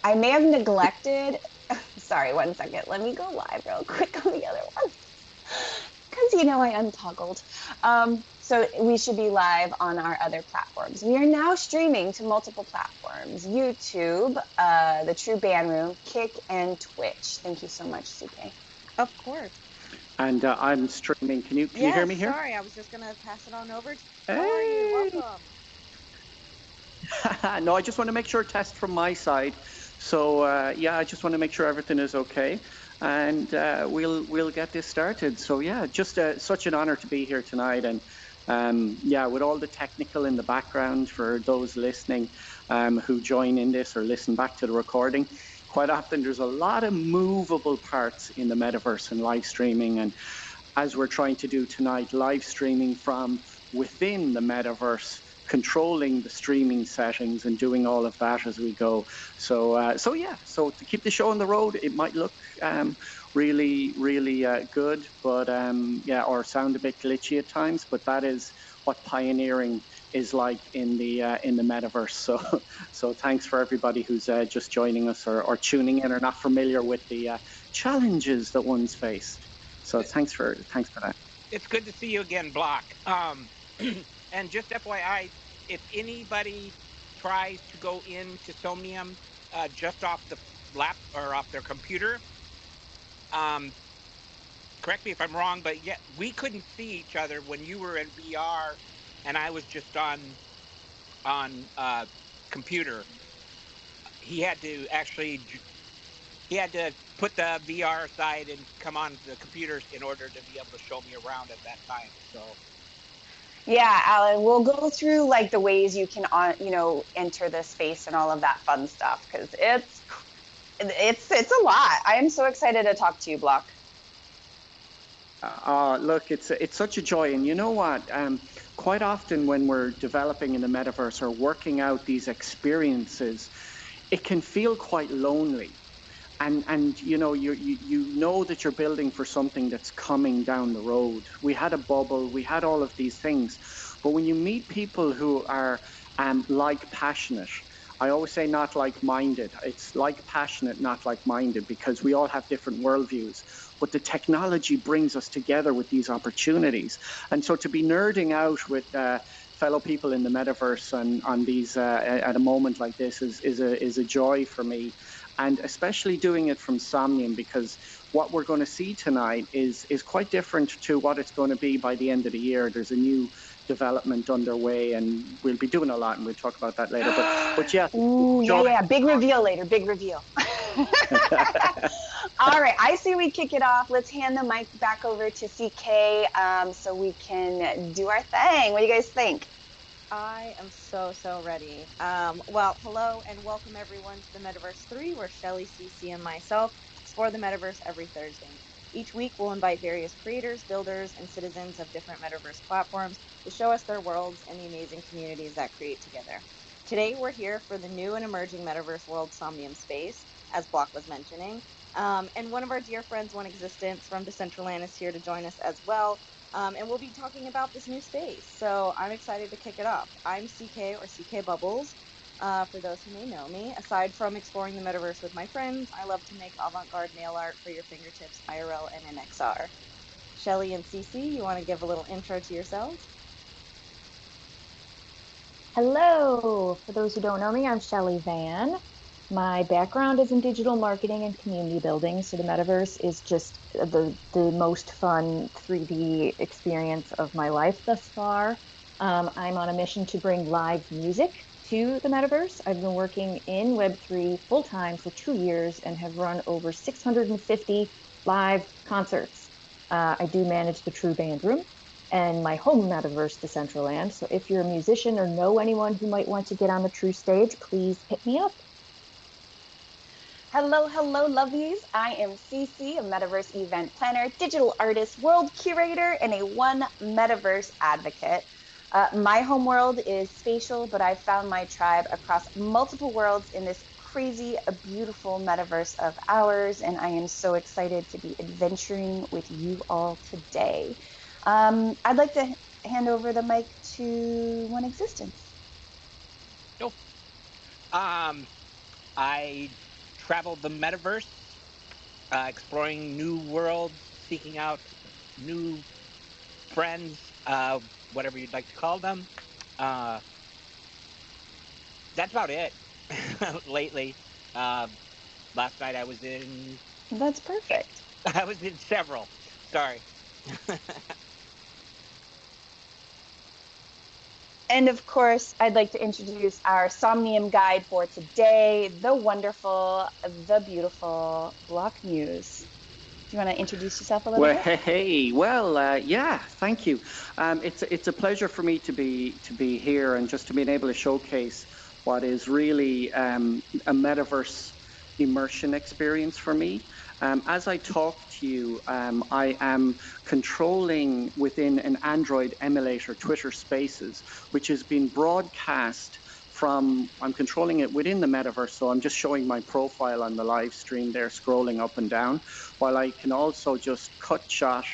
I may have neglected. Sorry, one second. Let me go live real quick on the other one. Because I untoggled. So we should be live on our other platforms. We are now streaming to multiple platforms: YouTube, the True Band Room, Kick, and Twitch. Thank you so much, CK. Of course. And I'm streaming. Can you hear Yes, me here? sorry. I was just going to pass it on over to you. How are you? Hey. Welcome. No, I just want to make sure test from my side. So yeah, I just want to make sure everything is okay, and we'll get this started. So yeah, just such an honor to be here tonight, and yeah, with all the technical in the background for those listening who join in this or listen back to the recording. Quite often, there's a lot of movable parts in the metaverse and live streaming, and as we're trying to do tonight, live streaming from within the metaverse, controlling the streaming settings and doing all of that as we go. So yeah, so to keep the show on the road, it might look really good, but yeah, or sound a bit glitchy at times. But that is what pioneering is like in the metaverse. So thanks for everybody who's just joining us or tuning in or not familiar with the challenges that one's faced. So thanks for that. It's good to see you again, Block. And just FYI, if anybody tries to go into Somnium just off the lap or off their computer, um, correct me if I'm wrong, but yeah, we couldn't see each other when you were in VR and I was just on computer. He had to actually he had to put the VR aside and come on the computers in order to be able to show me around at that time. So Yeah, Alan, we'll go through like the ways you can, enter the space and all of that fun stuff because it's a lot. I am so excited to talk to you, Block. Look, it's such a joy, and you know what? Quite often when we're developing in the metaverse or working out these experiences, it can feel quite lonely. And you know that you're building for something that's coming down the road. We had a bubble, we had all of these things, but when you meet people who are like passionate, I always say not like-minded. It's like passionate, not like-minded, because we all have different worldviews. But the technology brings us together with these opportunities, and so to be nerding out with fellow people in the metaverse and on these at a moment like this is a joy for me, and especially doing it from Somnium, because what we're going to see tonight is quite different to what it's going to be by the end of the year. There's a new development underway, and we'll be doing a lot, and we'll talk about that later. But yeah, Ooh, yeah. Big reveal later. Big reveal. All right. I say we kick it off. Let's hand the mic back over to CK so we can do our thing. What do you guys think? I am so ready. Well, hello and welcome everyone to the Metaverse 3, where Shelly, CC, and myself explore the metaverse every Thursday. Each week, we'll invite various creators, builders, and citizens of different metaverse platforms to show us their worlds and the amazing communities that create together. Today, we're here for the new and emerging metaverse world, Somnium Space, as Block was mentioning. And one of our dear friends, One Existence from Decentraland, is here to join us as well. And we'll be talking about this new space. So I'm excited to kick it off. I'm CK, or CK Bubbles, for those who may know me. Aside from exploring the metaverse with my friends, I love to make avant-garde nail art for your fingertips, IRL and in XR. Shelly and CC, you want to give a little intro to yourselves? Hello! For those who don't know me, I'm Shelly Van. My background is in digital marketing and community building, so the metaverse is just the most fun 3D experience of my life thus far. I'm on a mission to bring live music to the metaverse. I've been working in Web3 full-time for 2 years and have run over 650 live concerts. I do manage the True Band Room and my home metaverse, Decentraland. So if you're a musician or know anyone who might want to get on the True stage, please hit me up. Hello, lovelies. I am CC, a metaverse event planner, digital artist, world curator, and a one metaverse advocate. My home world is spatial, but I've found my tribe across multiple worlds in this crazy, beautiful metaverse of ours, and I am so excited to be adventuring with you all today. I'd like to hand over the mic to One Existence. no, I travel the metaverse, exploring new worlds, seeking out new friends, whatever you'd like to call them. Uh, that's about it. Lately, uh, last night I was in. That's perfect. I was in several. Sorry. And of course, I'd like to introduce our Somnium guide for today, the wonderful, the beautiful Block Muse. Do you want to introduce yourself a little Well, bit? hey, well, yeah, thank you. It's a pleasure for me to be here and just to be able to showcase what is really a metaverse immersion experience for me. As I talk to you, I am controlling within an Android emulator Twitter Spaces, which has been broadcast from, I'm controlling it within the metaverse. So I'm just showing my profile on the live stream there, scrolling up and down, while I can also just cut shot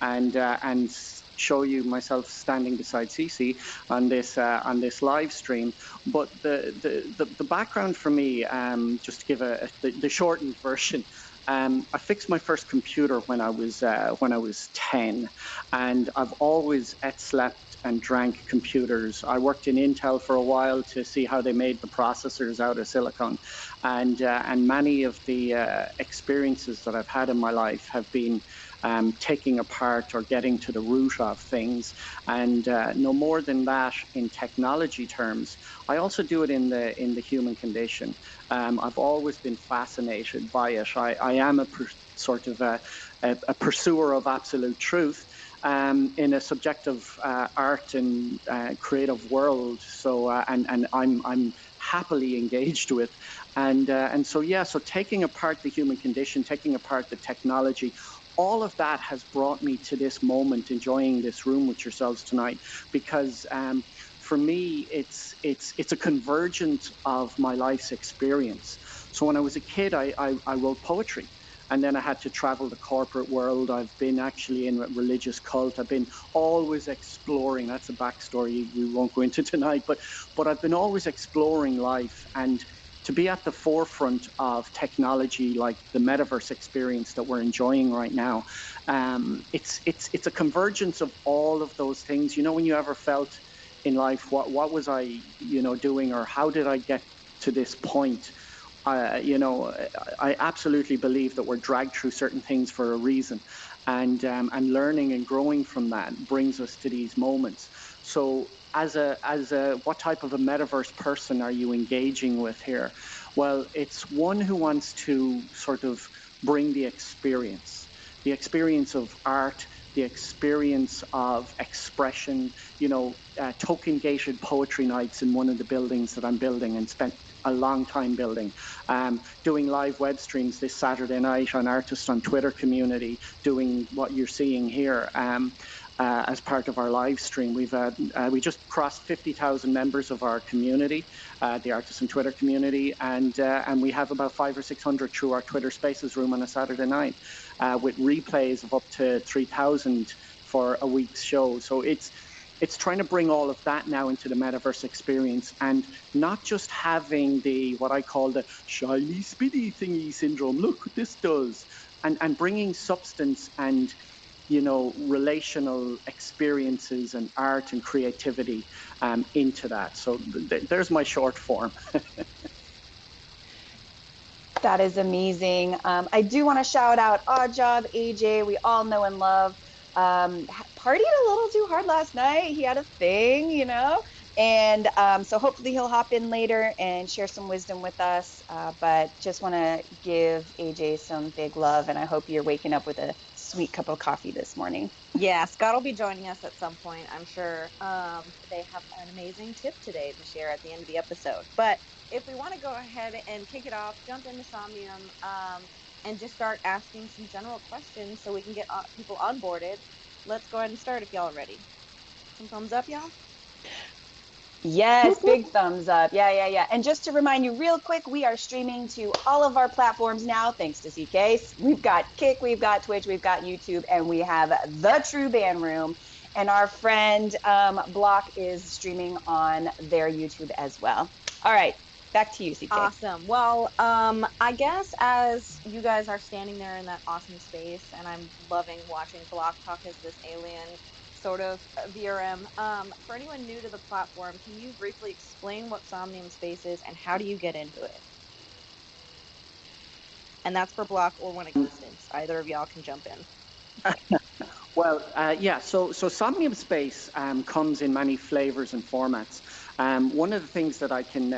and show you myself standing beside Cece on this live stream. But the background for me, just to give the shortened version. I fixed my first computer when I was 10, and I've always ate, slept, and drank computers. I worked in Intel for a while to see how they made the processors out of silicon, and many of the experiences that I've had in my life have been taking apart or getting to the root of things. And no more than that, in technology terms, I also do it in the human condition. I've always been fascinated by it. I am sort of a pursuer of absolute truth in a subjective art and creative world. So and I'm happily engaged with, and so yeah. So taking apart the human condition, taking apart the technology, all of that has brought me to this moment, enjoying this room with yourselves tonight, because for me, it's a convergence of my life's experience. So when I was a kid, I wrote poetry. And then I had to travel the corporate world. I've been actually in a religious cult. I've been always exploring. That's a backstory we won't go into tonight. But I've been always exploring life, and to be at the forefront of technology like the metaverse experience that we're enjoying right now, it's a convergence of all of those things. You know, when you ever felt in life, what was I, doing, or how did I get to this point? I absolutely believe that we're dragged through certain things for a reason, and learning and growing from that brings us to these moments. So, what type of a metaverse person are you engaging with here? Well, it's one who wants to sort of bring the experience of art, the experience of expression. Token gated poetry nights in one of the buildings that I'm building, and spent a long time building, doing live web streams this Saturday night on Artists on Twitter community, doing what you're seeing here. As part of our live stream, we just crossed 50,000 members of our community, the Artists on Twitter community, and we have about 500 or 600 through our Twitter Spaces room on a Saturday night, with replays of up to 3,000 for a week's show. So it's trying to bring all of that now into the metaverse experience, and not just having what I call the shiny spitty thingy syndrome. Look what this does, and bringing substance and relational experiences and art and creativity into that. So there's my short form. That is amazing. I do want to shout out Odd Job, AJ, we all know and love. Partied a little too hard last night. He had a thing, and so hopefully he'll hop in later and share some wisdom with us. But just want to give AJ some big love, and I hope you're waking up with a sweet cup of coffee this morning. Yeah, Scott will be joining us at some point, I'm sure. They have an amazing tip today to share at the end of the episode. But if we want to go ahead and kick it off, jump into Somnium, and just start asking some general questions so we can get people onboarded, let's go ahead and start if y'all are ready. Some thumbs up, y'all? Yes, big thumbs up. Yeah. And just to remind you real quick, we are streaming to all of our platforms now, thanks to CK. We've got Kick, we've got Twitch, we've got YouTube, and we have the True Band Room. And our friend Block is streaming on their YouTube as well. All right. Back to you, CK. Awesome. Well, I guess as you guys are standing there in that awesome space, and I'm loving watching Block talk as this alien sort of VRM. For anyone new to the platform, can you briefly explain what Somnium Space is and how do you get into it? And that's for Block or One Existence. Either of y'all can jump in. Well, yeah. So Somnium Space comes in many flavors and formats. One of the things that I can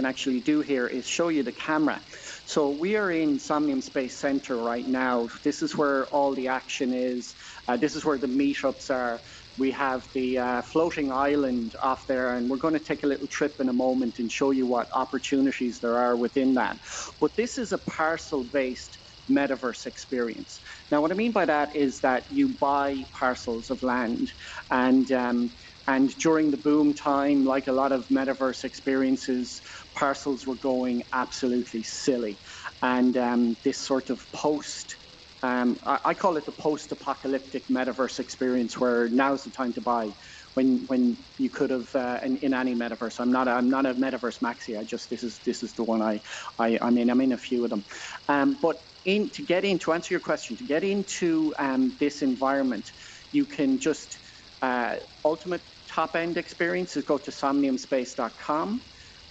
actually do here is show you the camera. So we are in Somnium Space Center right now. This is where all the action is. This is where the meetups are. We have the floating island off there, and we're going to take a little trip in a moment and show you what opportunities there are within that. But this is a parcel-based metaverse experience. Now, what I mean by that is that you buy parcels of land, and during the boom time, like a lot of metaverse experiences, parcels were going absolutely silly, and this sort of I call it the post-apocalyptic metaverse experience, where now's the time to buy. When you could have in any metaverse. I'm not a metaverse maxi. This is the one I'm in. I'm in a few of them, but to answer your question, to get into this environment, you can just ultimate top end experience is go to somniumspace.com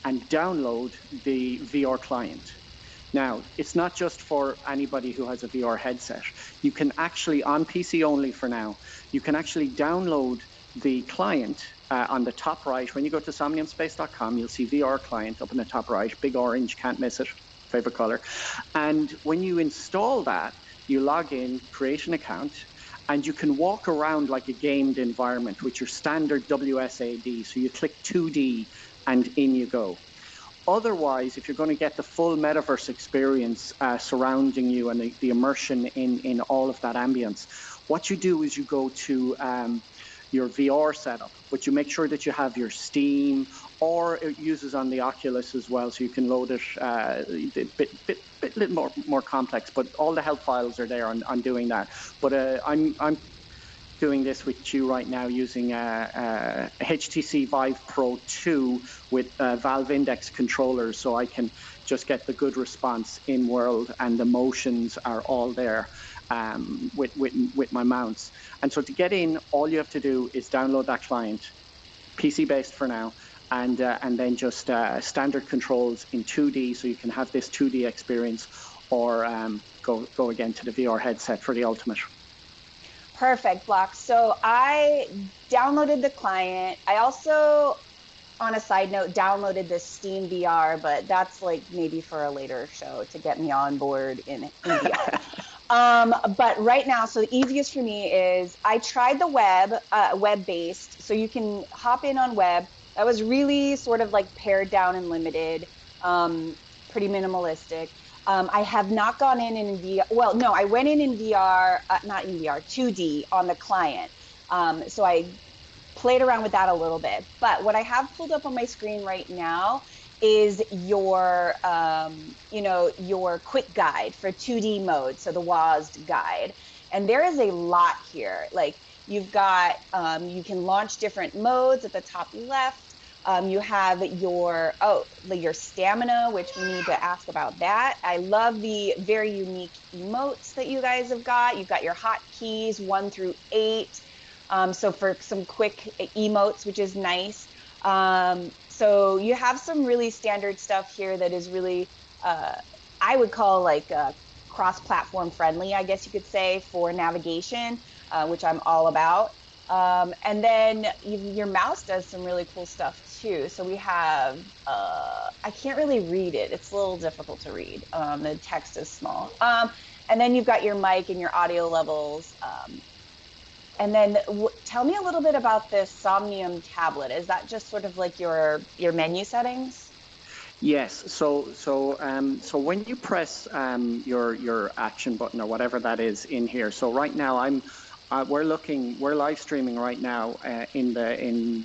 and download the VR client. Now, it's not just for anybody who has a VR headset. You can actually, on PC only for now, you can actually download the client on the top right. When you go to somniumspace.com, you'll see VR client up in the top right, big orange, can't miss it, favorite color. And when you install that, you log in, create an account, and you can walk around like a gamed environment with your standard WSAD. So you click 2D and in you go. Otherwise, if you're going to get the full metaverse experience surrounding you and the immersion in all of that ambience, what you do is you go to your VR setup, but you make sure that you have your Steam, or it uses on the Oculus as well, so you can load it a bit little more complex, but all the help files are there on doing that. But I'm doing this with you right now using a HTC Vive Pro 2 with Valve Index controllers, so I can just get the good response in world, and the motions are all there with my mounts. And so to get in, all you have to do is download that client, PC based for now, and then just standard controls in 2D, so you can have this 2D experience, or go again to the VR headset for the ultimate. Perfect, Block. So I downloaded the client. I also, on a side note, downloaded this Steam VR, but that's like maybe for a later show to get me on board in VR. But right now, so the easiest for me is I tried the web-based, so you can hop in on web. That was really sort of like pared down and limited, pretty minimalistic. I have not gone in VR. Well, no, I went in VR, not in VR, 2D on the client. So I played around with that a little bit. But what I have pulled up on my screen right now is your, your quick guide for 2D mode. So the WASD guide. And there is a lot here. Like you've got, you can launch different modes at the top left. You have your stamina, which we need to ask about that. I love the very unique emotes that you guys have got. You've got your hotkeys 1 through 8. So for some quick emotes, which is nice. So you have some really standard stuff here that is really, I would call like cross-platform friendly, I guess you could say, for navigation, which I'm all about. And then your mouse does some really cool stuff too. So we have, I can't really read it. It's a little difficult to read. The text is small. And then you've got your mic and your audio levels. And then tell me a little bit about this Somnium tablet. Is that just sort of like your menu settings? Yes. So when you press your action button or whatever that is in here. So right now we're live streaming right now in the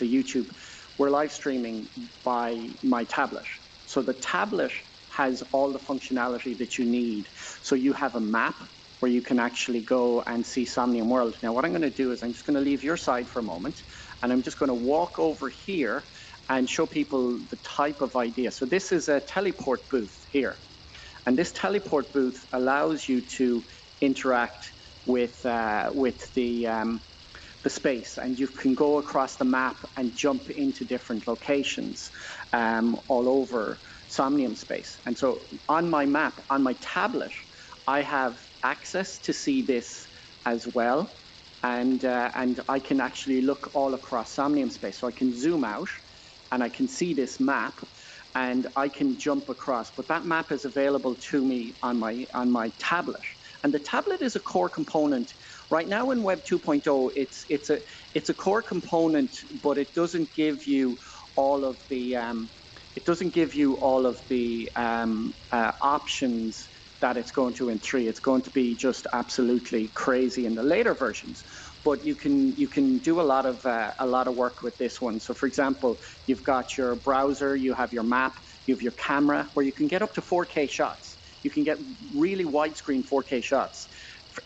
YouTube. We're live streaming by my tablet. So the tablet has all the functionality that you need. So you have a map where you can actually go and see Somnium World. Now what I'm going to do is I'm just going to leave your side for a moment, and I'm just going to walk over here and show people the type of idea. So this is a teleport booth here. And this teleport booth allows you to interact with the space, and you can go across the map and jump into different locations all over Somnium space. And so on my map, on my tablet, I have access to see this as well. And I can actually look all across Somnium space. So I can zoom out and I can see this map and I can jump across. But that map is available to me on my tablet. And the tablet is a core component. Right now in Web 2.0, it's a core component, but it doesn't give you all of the options that it's going to in 3. It's going to be just absolutely crazy in the later versions. But you can do a lot of work with this one. So for example, you've got your browser, you have your map, you have your camera, where you can get up to 4K shots. You can get really widescreen 4K shots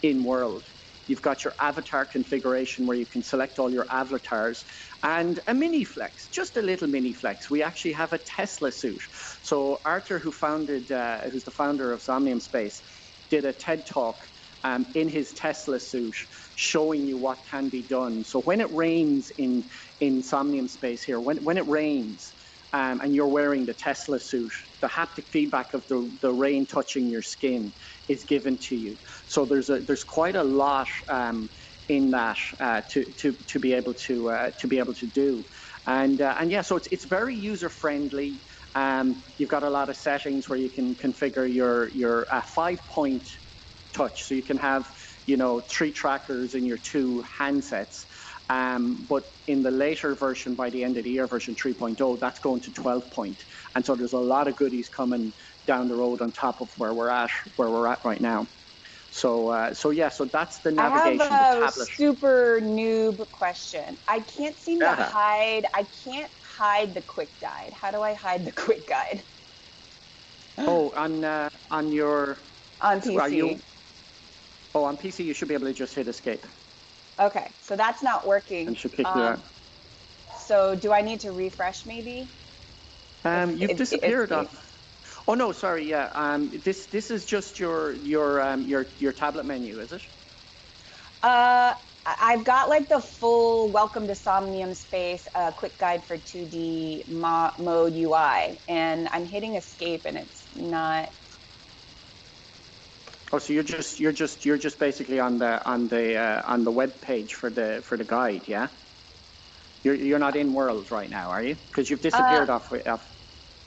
in world. You've got your avatar configuration where you can select all your avatars, and a mini flex, just a little mini flex. We actually have a Tesla suit. So Arthur, who's the founder of Somnium Space, did a TED talk in his Tesla suit, showing you what can be done. So when it rains in Somnium Space here, when it rains, and you're wearing the Tesla suit, the haptic feedback of the rain touching your skin is given to you. So there's quite a lot in that to be able to do, and yeah, so it's very user friendly. You've got a lot of settings where you can configure your 5-point touch, so you can have 3 trackers in your 2 handsets. But in the later version, by the end of the year, version 3.0, that's going to 12-point, and so there's a lot of goodies coming down the road on top of where we're at right now. So yeah, so that's the navigation. I have a super noob question. I can't seem to hide. I can't hide the quick guide. How do I hide the quick guide? Oh, on your PC. On PC, you should be able to just hit escape. Okay, so that's not working. And it should kick you out. So do I need to refresh maybe? You've disappeared off. Oh no, sorry. Yeah. This is just your tablet menu, is it? I've got like the full Welcome to Somnium Space quick guide for 2D mode UI, and I'm hitting escape and it's not. Oh, so you're just basically on the web page for the guide, yeah? You're not in world right now, are you? Because you've disappeared off.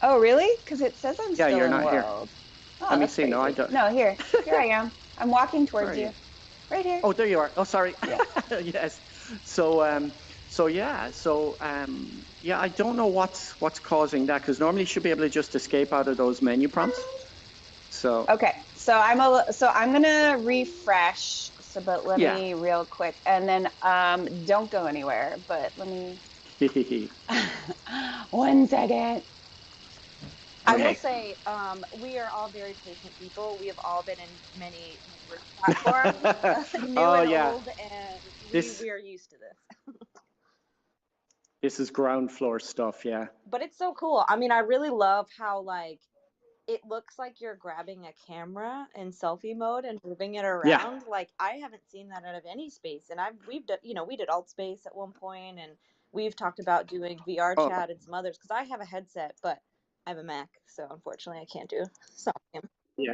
Oh really? Because it says I'm still you're in not world. Here. Oh, let me see. Crazy. No, I don't. No, here I am. I'm walking towards you. Right here. Oh, there you are. Oh, sorry. Yeah. Yes. So yeah. I don't know what's causing that, because normally you should be able to just escape out of those menu prompts. So. Okay. So I'm gonna refresh. So, but let me real quick, and then don't go anywhere. But let me. 1 second. I will say, we are all very patient people. We have all been in many platforms, new and old, and we are used to this. This is ground floor stuff, yeah. But it's so cool. I mean, I really love how it looks like you're grabbing a camera in selfie mode and moving it around. Yeah. Like, I haven't seen that out of any space, and we've done, we did alt space at one point, and we've talked about doing VR chat and some others, because I have a headset, but I have a Mac, so unfortunately I can't do something. Yeah.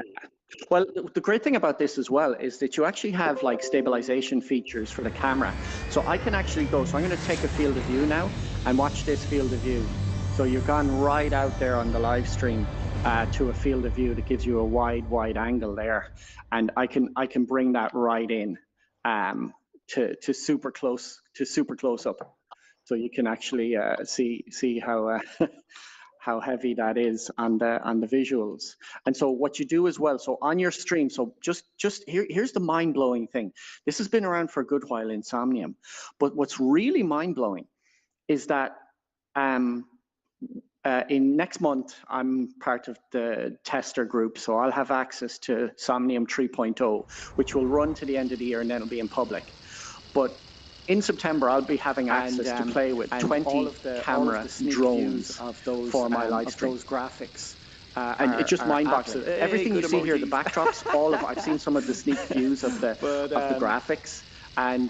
Well, the great thing about this as well is that you actually have like stabilization features for the camera. So I can actually go, so I'm going to take a field of view now and watch this field of view. So you've gone right out there on the live stream to a field of view that gives you a wide angle there. And I can bring that right in to super close up. So you can actually see how how heavy that is on the visuals. And so what you do as well, so on your stream, so just here's the mind-blowing thing. This has been around for a good while in Somnium, but what's really mind-blowing is that in next month, I'm part of the tester group, so I'll have access to Somnium 3.0, which will run to the end of the year, and then it'll be in public. But in September, I'll be having access to play with 20 camera drones for my live stream. Those graphics. And it just mind boxes. Everything you see here, the backdrops, I've seen some of the sneak views of the graphics. And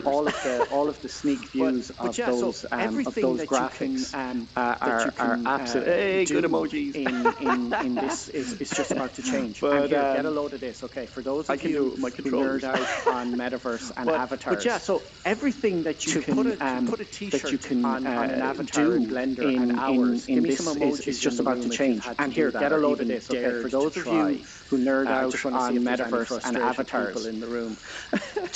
all of the sneak views of those graphics are absolutely good emojis. In this is just about to change. And here, get a load of this, okay? For those of you who nerd out on Metaverse and avatars. But yeah, so everything that you can put a T-shirt on an avatar in Blender in hours. In this is just about to change. And here, get a load of this, okay? For those of you who nerd out on Metaverse and avatars in the room.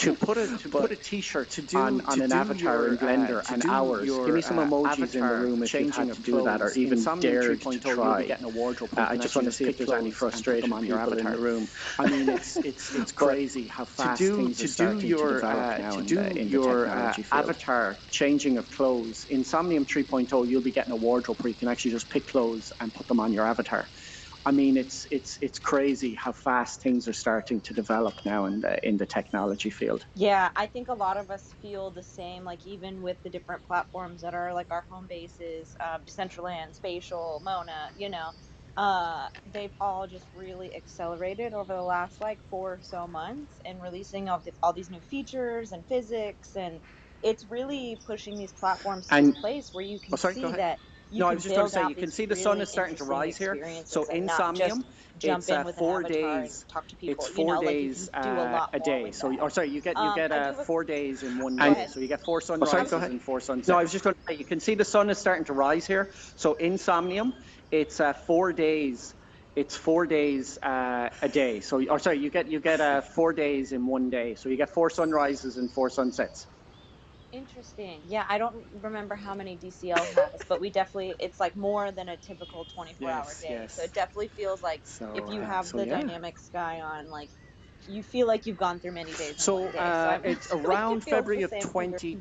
To put a T-shirt on an avatar in Blender and hours. Give me some emojis in the room if you've had to do that, or even dared to try. I just want to see if there's any frustration on your avatar in the room. I mean, it's crazy how fast things are starting to develop now in the technology field. Avatar changing of clothes. In Somnium 3.0, you'll be getting a wardrobe where you can actually just pick clothes and put them on your avatar. I mean, it's crazy how fast things are starting to develop now in the technology field. Yeah, I think a lot of us feel the same, like even with the different platforms that are like our home bases, Decentraland, Spatial, Mona, they've all just really accelerated over the last like 4 or so months and releasing all these new features and physics, and it's really pushing these platforms to this place where you can see that you can build out these really interesting experiences and not just jump in with an avatar and talk to people. It's 4 Like you days can do a lot a more day. with So, that. you get 4 days in one Go day. ahead. So you get 4 sunrises and 4 sunsets. No, I was just going to say, you can see the sun is starting to rise here. So in Somnium, it's 4 days. It's 4 days a day. So, you get 4 days in one day. So you get 4 sunrises and 4 sunsets. Interesting. Yeah, I don't remember how many DCL has, but it's like more than a typical 24-hour day. Yes. So it definitely feels like if you have the dynamic sky on, like you feel like you've gone through many days in one day. So it's around February of 2020.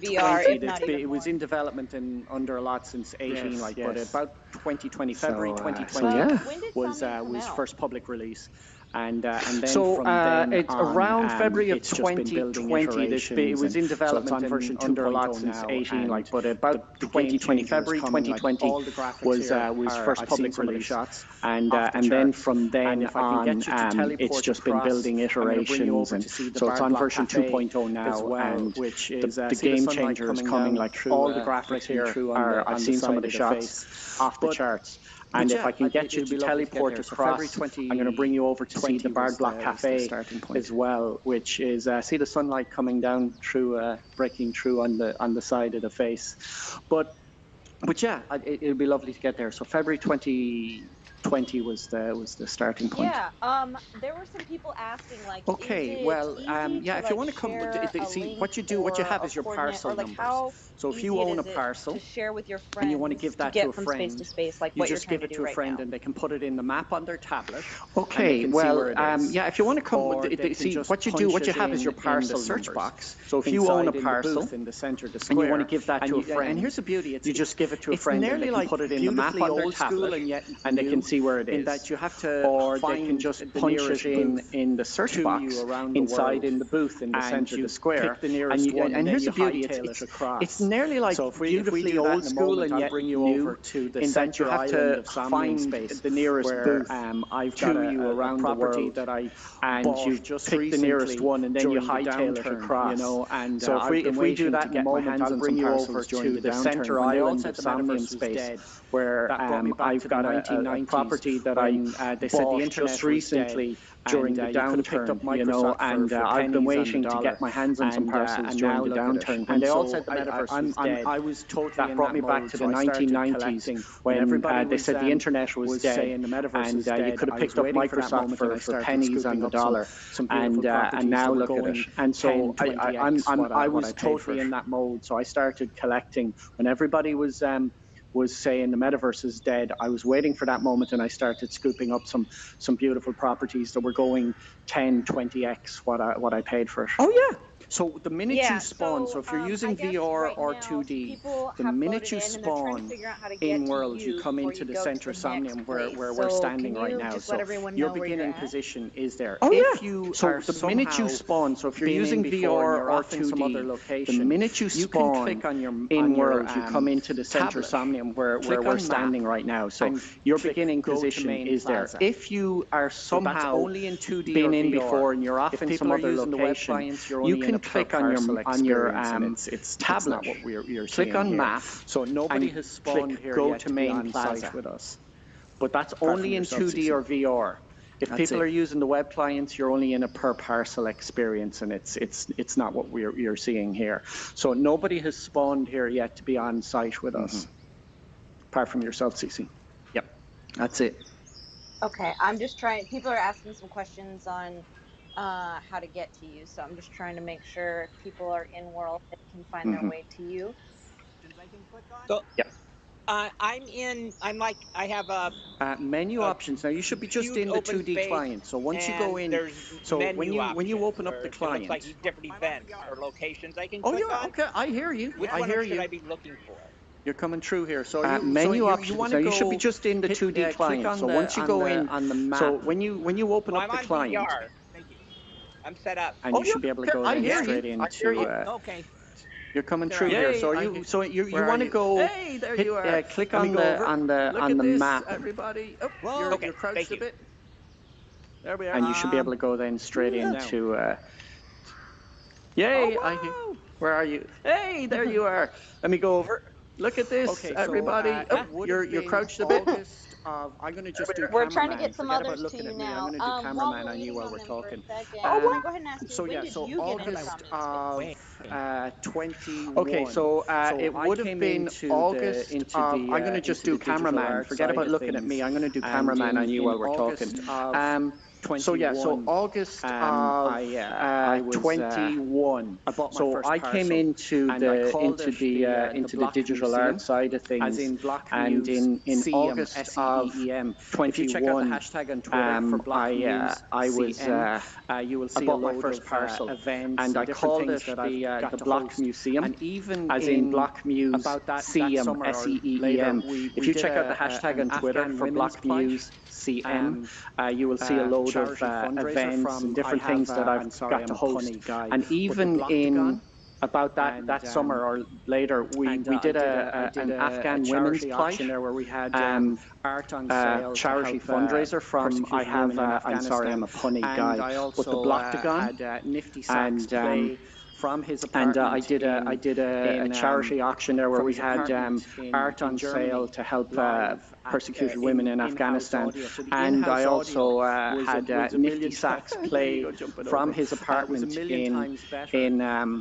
It was in development and under a lot since 18, but about 2020, February 2020 was first public release. And then from then it's on, around February of 2020. It was in development version under a lot since 18, but about 2020, February 2020 was first public release. And then from then on, it's just been building iterations, and so it's on version 2.0 now, and which is the game changer is coming. Like all the graphics here are, I've seen some of the shots off the charts. And if I can get you to teleport across, I'm going to bring you over to see the Bard Block Cafe as well, which is see the sunlight coming down through, breaking through on the side of the face. But yeah, it'll be lovely to get there. So February 2020 was the starting point. Yeah. There were some people asking, like, okay, is it well, easy yeah, to, if like, you want to come, see what you do, what you have is your parcel or, like, numbers. how so if easy you own a is it parcel to share with your friends and you want to give that to a from friend, space to space, like you what you're just trying give it to to do a right friend now? and they can put it in the map on their tablet. Okay, well, yeah, if you want to come, see what you do, what you have is your parcel search box. So if you own a parcel in the center, the square, and you want to give that to a friend, and here's the beauty, you just give it to a friend and they can put it in the map on their tablet, and they can see where it is. In that you have to, or they can just punch it in the search box inside in the booth in the center of the square. And here's the beauty, it's nearly like beautifully old school and yet new, in that you have to find the nearest booth I've got a property that I and you just pick the nearest one and then you hightail it across. And so if we do that in a moment, I'll bring you over to the center island of Somnium Space, where I've got a property that I they said the internet just recently during the downturn, and I've been waiting to get my hands on some parcels during the downturn. And they all said the metaverse was dead. I was totally that brought me back to the 1990s when they said the internet was dead, and you could have picked up Microsoft for pennies on the dollar. And now look at it. And so I was totally in that mode. So I started collecting when everybody was saying the metaverse is dead. I was waiting for that moment, and I started scooping up some beautiful properties that were going 10, 20x what I paid for it. Oh yeah. So the minute you Yeah, spawn, so if you're I using guess VR right or now 2D, people the have minute voted you in and they're trying to spawn figure out how to get in to world, you you come before into you the go to center the next somnium where place. we're So can standing right you now. just let So everyone your know where you're beginning at? position is there. Oh If yeah. you So are the minute you somehow spawn, so if you're been in using before and VR you're or off in some other 2D, the location, minute you you can spawn click on in your world, you come into the center tablet, somnium where click we're on map, standing right now. So and your click beginning go to position main is there. plaza. If you are So that's somehow only in 2D been or in VR. before and you're off If in people some are other using the web location, clients, you're you only in can a per click on your parcel experience, and it's tablet, not what you're click seeing on here. map, So nobody and has spawned click here go yet to to be main on plaza. site with us, But that's apart from only in yourself, 2D CC. or VR. If That's people it. are using the web clients, you're only in a per parcel experience, and it's not what you're seeing here. So nobody has spawned here yet to be on site with us, apart from yourself, CC. Yep, that's it. Okay, I'm just trying. People are asking some questions on how to get to you, so I'm just trying to make sure if people are in world they can find their way to you. I can click on. So Yep. I have menu a options. Now you should be just huge in the open 2D space, client. So once you go and in, there's so menu when you options, open up the or it looks like client. different events or locations I can Oh click yeah, on. okay, I hear you. Which I one hear should you. I be looking for? You're coming through here. So Menu you options. want Now to you should be go just in the hit 2D click client. on So the once you go in, on the map. so when you open Oh, up I'm the on client, VR. Thank you. I'm set up. and you should be able to go I then hear straight you. I hear into. you. Okay, You're coming there I through am. here. Yay! So you Where are want to you? go Hey, there hit you are. click Let me on go the over. Look on at the this, map, everybody. Oh, Okay, you're crouched thank a you. bit. There we are. and you should be able to go then straight into. Yay! I hear. Oh wow! Where are you? Hey, there you are. Let me go over. Look at this, Okay, so everybody. Oh, it would have you're been crouched a bit. August of. I'm going to just do We're trying to cameraman. get some Forget about others to looking you at me. I'm now. going to do While cameraman we're on you waiting while on we're them for a talking. second, Oh can wow. I go ahead and ask you, So when yeah, did so you get into August Somnium of Space? 21. Okay, so So it I would have came been August of. I'm going to just into do the digital cameraman. art Forget side about of looking at things, me. I'm going to do and cameraman on you in while we're talking. August of So yeah, so 21, August of I was 21. I bought my So first I came parcel, into and I called it into the the Block digital art Museum, side of as things, in Block and Muse in CM August of SEEEM. If you check out the 21, hashtag on Twitter for Block Muse I was CM, you will I see a bought my load first of parcel, events and and I different called things it that I've got the to Block host. Museum, And even as in in Block Muse about that CM summer or later, SEEEM. If we you did check out the hashtag an on Twitter Afghan for women's Block plight. Muse CM, you will see a load of Charity fundraiser events and from I different have things that I've I'm sorry got I'm to a host. punny guy, And but the even Bloctagon, in about and that summer or later, we I did did an a Afghan women's charity plight, auction there where we had art on sale to charity help fundraiser from I persecuted have women in I'm sorry I'm Afghanistan, a punny and guy, I but the also Bloctagon, had Nifty Sax and play from his I apartment did a charity auction there where from we his had apartment art in on sale Germany to help live at persecuted women in in-house Afghanistan, audio. So the and I in-house audio also was had was a Nifty million Sax there you play go jumping from over. his It was a apartment million times better than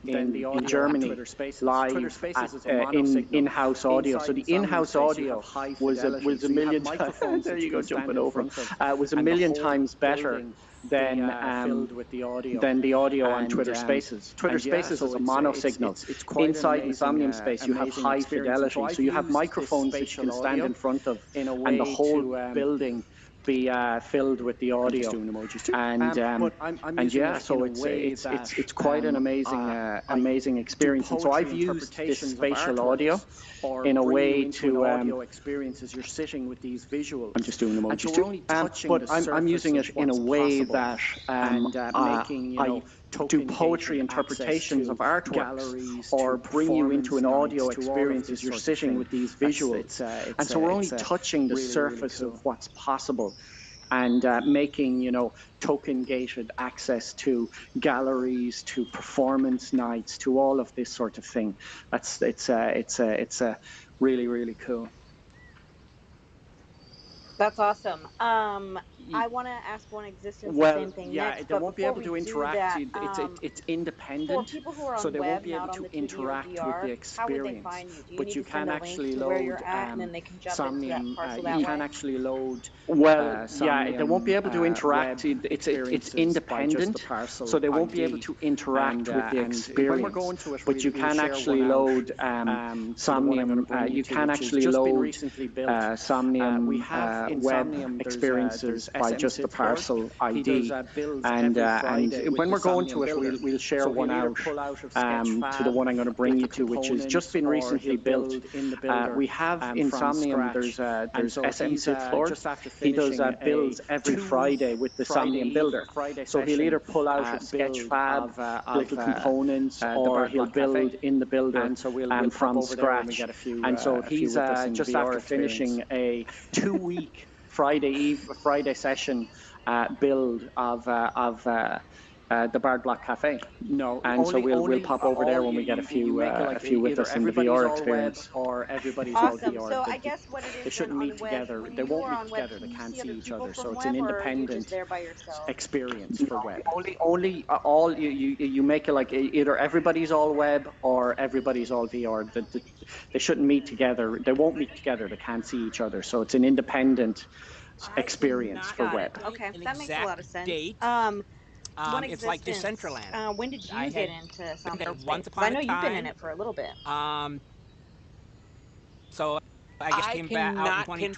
in audio on Germany Twitter Spaces. Twitter live at Spaces is a mono signal. in-house audio. So Inside the Insomnium in-house Space, you audio have high was fidelity, a so you have million times. microphones There that you you go can stand jumping in over. front of, Was a and the million whole times better building than be filled with the audio. the audio on And Twitter Spaces. Twitter yeah, Spaces is so a mono signal. it's quite an Inside amazing Insomnium Space, you have amazing high experience. And so fidelity. So I've you have used this microphones that you can spatial stand audio in front of, in a and the way whole to building be filled with the I'm just audio. doing emojis too. But I'm And using yeah, it in so a way that it's quite an amazing I amazing do experience. And so poetry I've used this interpretations of spatial audio artworks, or in a bring you way into an to audio experience as you're sitting with these I'm visuals. just doing And so emojis we're too. only touching But the I'm surface using of it in a what's way possible, that and making I do token poetry gated access interpretations of to artworks galleries, or to bring you into performance an audio nights, to all of experience as this you're sort of sitting thing. with these That's visuals. And so we're only it's touching the really really surface cool. of what's possible, and making token gated access to galleries, to performance nights, to all of this sort of thing. It's really really cool. That's awesome. I want to ask one existence the Well, same thing Yeah, next, they but won't be before able we to do interact. that, It's for independent, people who are so on they won't web, be able not on to the 2D or interact with the VR, how would they experience. find you? Do you But need you to send can a link actually to where load you're at and then they can jump into that Somnium. parcel You that can way? actually load Well, yeah, they won't be Somnium able to interact. web It's experiences by just the independent, so parcel they won't be able ID. to interact with the And when we're experience. going to it, But you we'll can share one actually out. load So the one I'm going to Somnium. bring you You to, can which has actually just been load recently built. We Somnium have web experiences by just the parcel ID. And when we're going to it, we'll share one out to the one I'm going to bring you to, which has just been recently built. We have in Somnium, there's SM Floors. He does builds every Friday with the Somnium Builder. So he'll either pull out of Sketchfab little components, or he'll build in the builder from scratch. And so he's just after finishing a 2-week Friday session build of the Bard Block Cafe. No, and so we'll pop over there when we get a few with us in the VR experience. Or everybody's all Awesome. VR. So I guess what it is They shouldn't then meet on web, together. when They you won't are meet on web, together. can They you can't see see other each people other. So from it's an web, or are you just independent there by yourself? experience for web. Only all you make it like either everybody's all web or everybody's all VR. They shouldn't meet together. They won't meet together. They can't see each other. So it's an independent experience for Got it. web. Okay, that makes a lot of sense. Date. One It's like existence. Decentraland. When did you get into Somnium Space? once Because I upon know a you've been in time. it for a little bit. So I guess came back out in cannot 2020.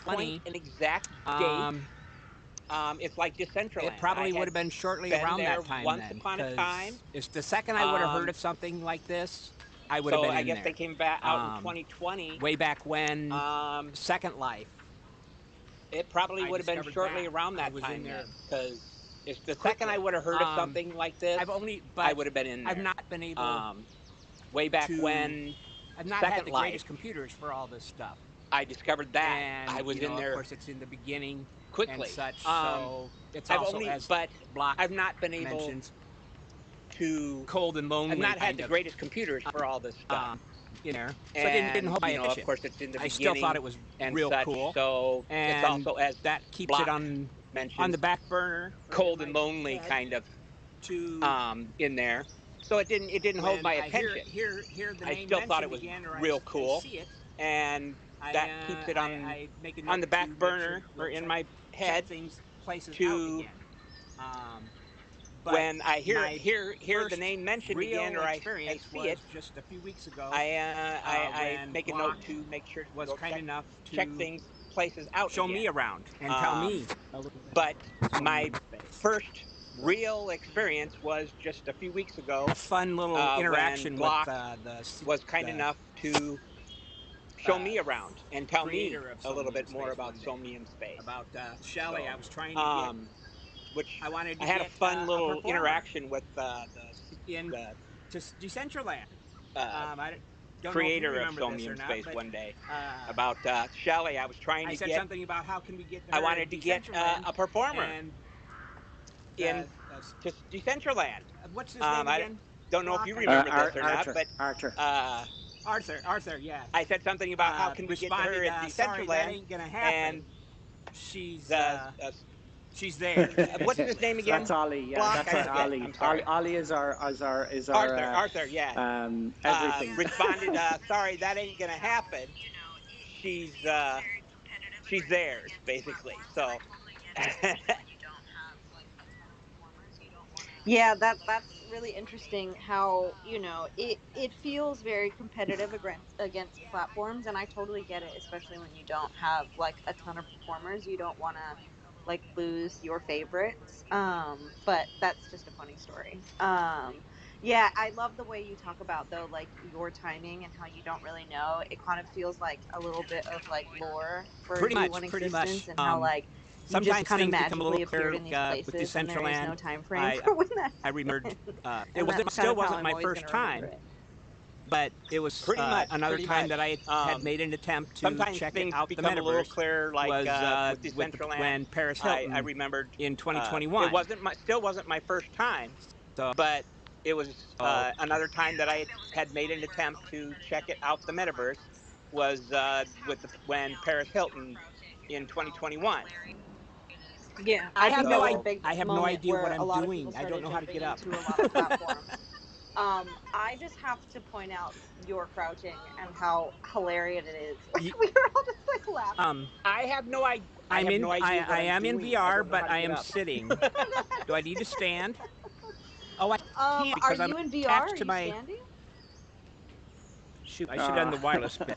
pinpoint an exact date. It's like Decentraland. It probably would have been shortly around that time once then. upon a time. It's the second I would have heard of something like this, I would have been in there. So I guess they came back out in 2020. Way back when, Second Life. It probably would have been shortly around that time then, because it's the second I would have heard of something like this. I would have been in there. I've not been able. Way back when. I've not had the greatest computers for all this stuff. I discovered that. And I was in there. Of course, it's in the beginning quickly and such. So it's I've also only, as but Block I've not been able mentions, to cold and lonely. I've not had the greatest computers for all this stuff. In there, so and, it didn't hold my attention. Of course, it's in the beginning. I still thought it was real such, cool. So and it's also as that keeps Block it on mentioned, the back burner, cold and lonely kind of in there. So it didn't hold my attention. I still thought it was real cool, and that keeps it on the back burner or in my head to when I hear the name mentioned again, or I see it. Just a few weeks ago, I make a note to make sure was kind enough to check things, places out, show me around and tell me a little bit. But my first real experience was just a few weeks ago. A fun little interaction with Block was kind enough to show me around and tell me a little bit more about Somnium Space. About Shelley, I was trying to get. Which I had a fun little interaction with to Decentraland. I don't creator of Somnium Space one day about Shelley. I was trying to I said get something about how can we get. I wanted to get a performer in just Decentraland. What's his name again? Don't know if you remember this or Arthur, not, but Arthur, yeah. I said something about how can we get her in Decentraland, sorry, that ain't gonna happen. and she's there. What's his name again? That's Ali. Yeah, Block, that's our Ali. Ali is our Arthur. Yeah. Everything. Responded. Sorry, that ain't gonna happen. She's theirs basically. So. Yeah, that's really interesting how, it feels very competitive against platforms, and I totally get it, especially when you don't have like a ton of performers. You don't want to like lose your favorites. But that's just a funny story. Yeah, I love the way you talk about though, like your timing and how you don't really know. It kind of feels like a little bit of like lore for Pretty you much, in pretty existence, much. and how like you just Sometimes kind of things become a magically little clearer appeared in these with places, and there is no Decentraland. time frame for when that I remembered. It and that's still kind of how wasn't I'm my always first gonna remember time, it. but it was Pretty much, another pretty time much. that I had made an attempt to Sometimes check things it out. The become a little Metaverse clearer, like was with Decentraland. when Paris Hilton I remembered in 2021. It still wasn't my first time, So, but it was another time that I had made an attempt to check it out. The Metaverse was when Paris Hilton in 2021. Yeah, I I have think no that was idea. a big I have no moment idea what where I'm a lot of doing. people I don't started know how to jumping get up. into a lot of platforms. I just have to point out your crouching and how hilarious it is. Like we were all just like laughing. I have no idea. I am in doing. VR, don't know but how to I get am up. sitting. Do I need to stand? Oh, I can't Are because I'm you in VR? attached Are to you my. standing? Shoot, I should have done the wireless bit.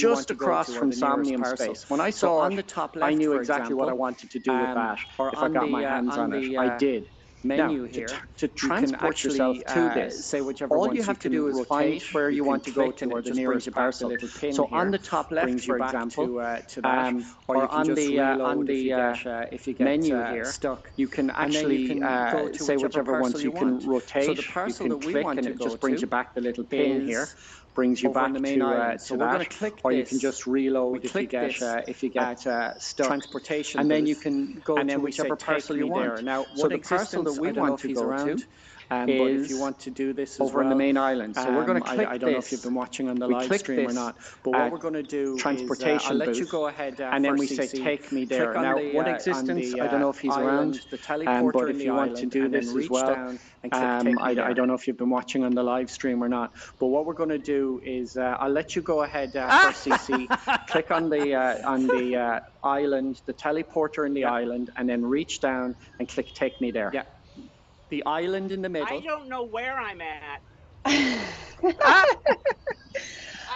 just across from Somnium Space. When I saw it, I knew exactly what I wanted to do with that if I got my hands on it. I did. menu here. To transport yourself to this, say whichever all you have to do is find where you want to go to, or the nearest parcel. Little pin so on the top left, for example, to that, or you can just reload if you get menu here stuck. You can actually go to say whichever ones you can rotate. So the parcel that we want to go to just brings you back the little pin here. Brings you back the main island. So we're going to click this, or you can just reload if you get stuck. Transportation, and then you can go to whichever parcel you want. Now, so the parcel that we want to go to but if you want to do this over on the main island, so we're going to click this. I don't know if you've been watching on the live stream or not, but what we're going to do transportation is I'll let you go ahead, and then we say take me there. Now, what existence? I don't know if he's around, but if you want to do this as well, I don't know if you've been watching on the live stream or not, but what we're going to do is I'll let you go ahead first, CC. Click on the island, the teleporter in the island, and then reach down and click take me there. Yeah. The island in the middle. I don't know where I'm at.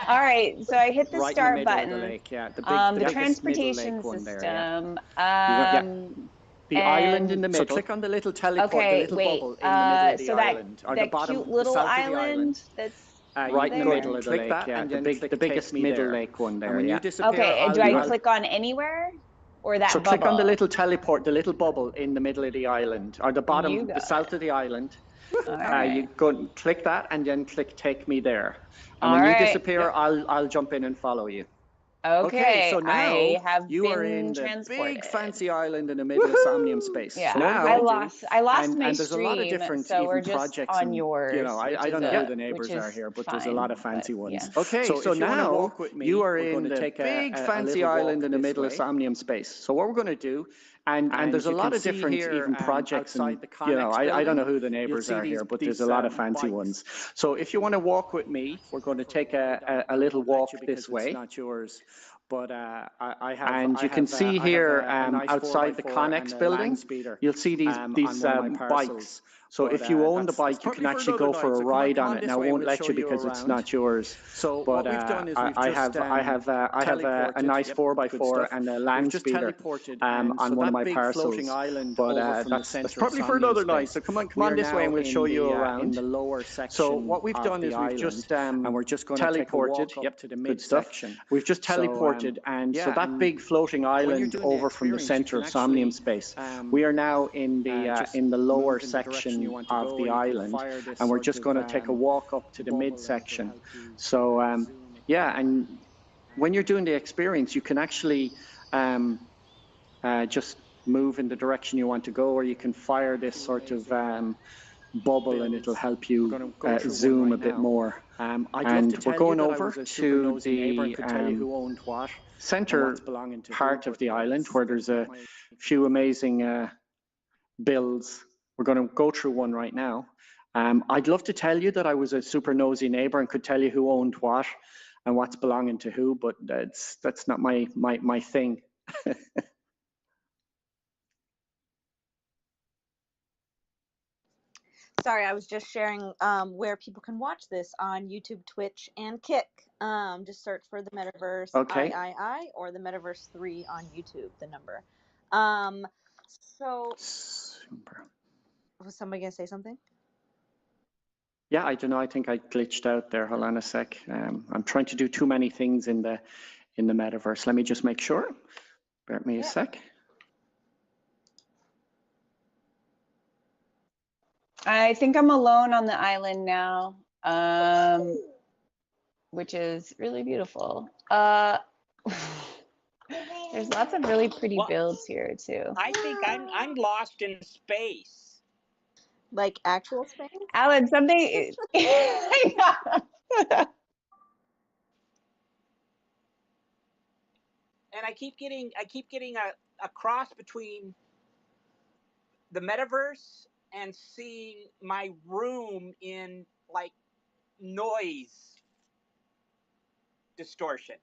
All right, so I hit the right start in the button. Of the lake, yeah. The transportation system. The island in the middle. So click on the little teleport, the little bubble in the middle of the island, or the bottom, cute little the south island of the island. That's right in the middle of the lake, yeah. The biggest middle lake one there. And when you disappear, okay, do I click on anywhere? Or that bubble? Click on the little teleport, the little bubble in the middle of the island, or the bottom, the south of the island. You go click that, and then click take me there. And when you disappear, I'll jump in and follow you. Okay, so now I have you are in the big fancy island in the middle of Somnium space. Yeah, so now I lost my and there's stream, a lot of different so we're even just projects on yours. You know, I don't know who the neighbors are here, but there's a lot of fancy ones. Okay, so now you are in the big fancy island in the middle of Somnium space. So what we're going to do, and there's a lot of different even projects, and you know, I don't know who the neighbors are here, but there's a lot of fancy ones. So if you want to walk with me, we're going to take a little walk this way. It's not yours. But I have, and you can see here outside the Connex building, you'll see these bikes. So if you own the bike, you can actually go for a ride on it. Now, it won't let you because it's not yours. So what we've done is I have a nice 4x4 and a land speeder on one of my parcels. But that's probably for another night. So come on this way, and we'll show you around in the lower section. So what we've done is we've just and we're just going to teleported. Yep, to the mid section. We've just teleported, and so that big floating island over from the center of Somnium space. We are now in the lower section of the island, and we're just going to take a walk up to the midsection. So yeah, and when you're doing the experience, you can actually just move in the direction you want to go, or you can fire this sort of bubble, and it'll help you zoom a bit more. And we're going over to the center part of the island, where there's a few amazing builds. We're going to go through one right now. I'd love to tell you that I was a super nosy neighbor and could tell you who owned what and what's belonging to who, but that's not my thing. Sorry, I was just sharing where people can watch this on YouTube, Twitch, and Kick. Just search for the Metaverse III or the Metaverse 3 on YouTube, the number. So super. Was somebody gonna say something? Yeah, I don't know. I think I glitched out there. Hold on a sec. I'm trying to do too many things in the Metaverse. Let me just make sure. Bear with me a sec. I think I'm alone on the island now, which is really beautiful. There's lots of really pretty builds here too. I think I'm lost in space. Like actual space? Alan, something. And I keep getting a cross between the Metaverse and seeing my room in like noise distortion.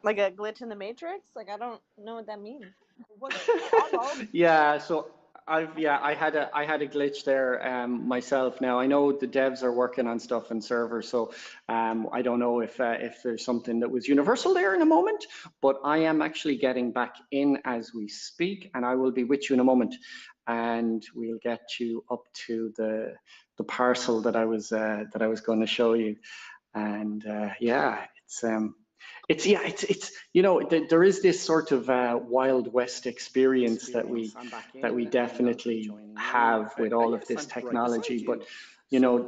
Like a glitch in the Matrix? Like, I don't know what that means. Yeah, so I had a glitch there myself. Now I know the devs are working on stuff in servers, so I don't know if there's something that was universal there in a moment, but I am actually getting back in as we speak, and I will be with you in a moment. and we'll get you up to the parcel that I was going to show you. And yeah, it's you know, there is this sort of Wild West experience that we definitely have with all of this technology, but you know,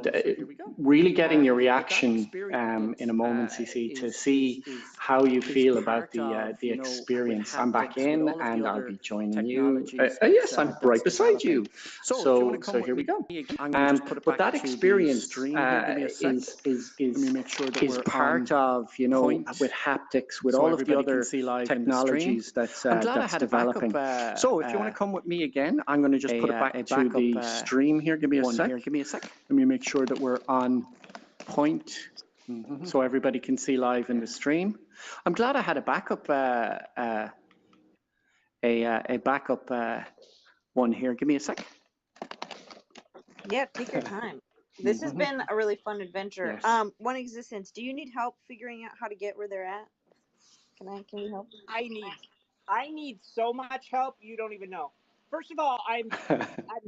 really getting your reaction in a moment, CC, to see how you feel about the experience. I'm back in, and I'll be joining you. Yes, I'm right beside you. So here we go. But that experience is part of, you know, with haptics, with all of the other technologies that's developing. So if you want to come with me again, I'm going to just put it back to the stream here. Give me a sec. Let me make sure that we're on point, so everybody can see live in the stream. I'm glad I had a backup one here. Give me a sec. Yeah, take your time. This has been a really fun adventure. Yes. One Existence, do you need help figuring out how to get where they're at? Can we help? I need so much help you don't even know. First of all, I'm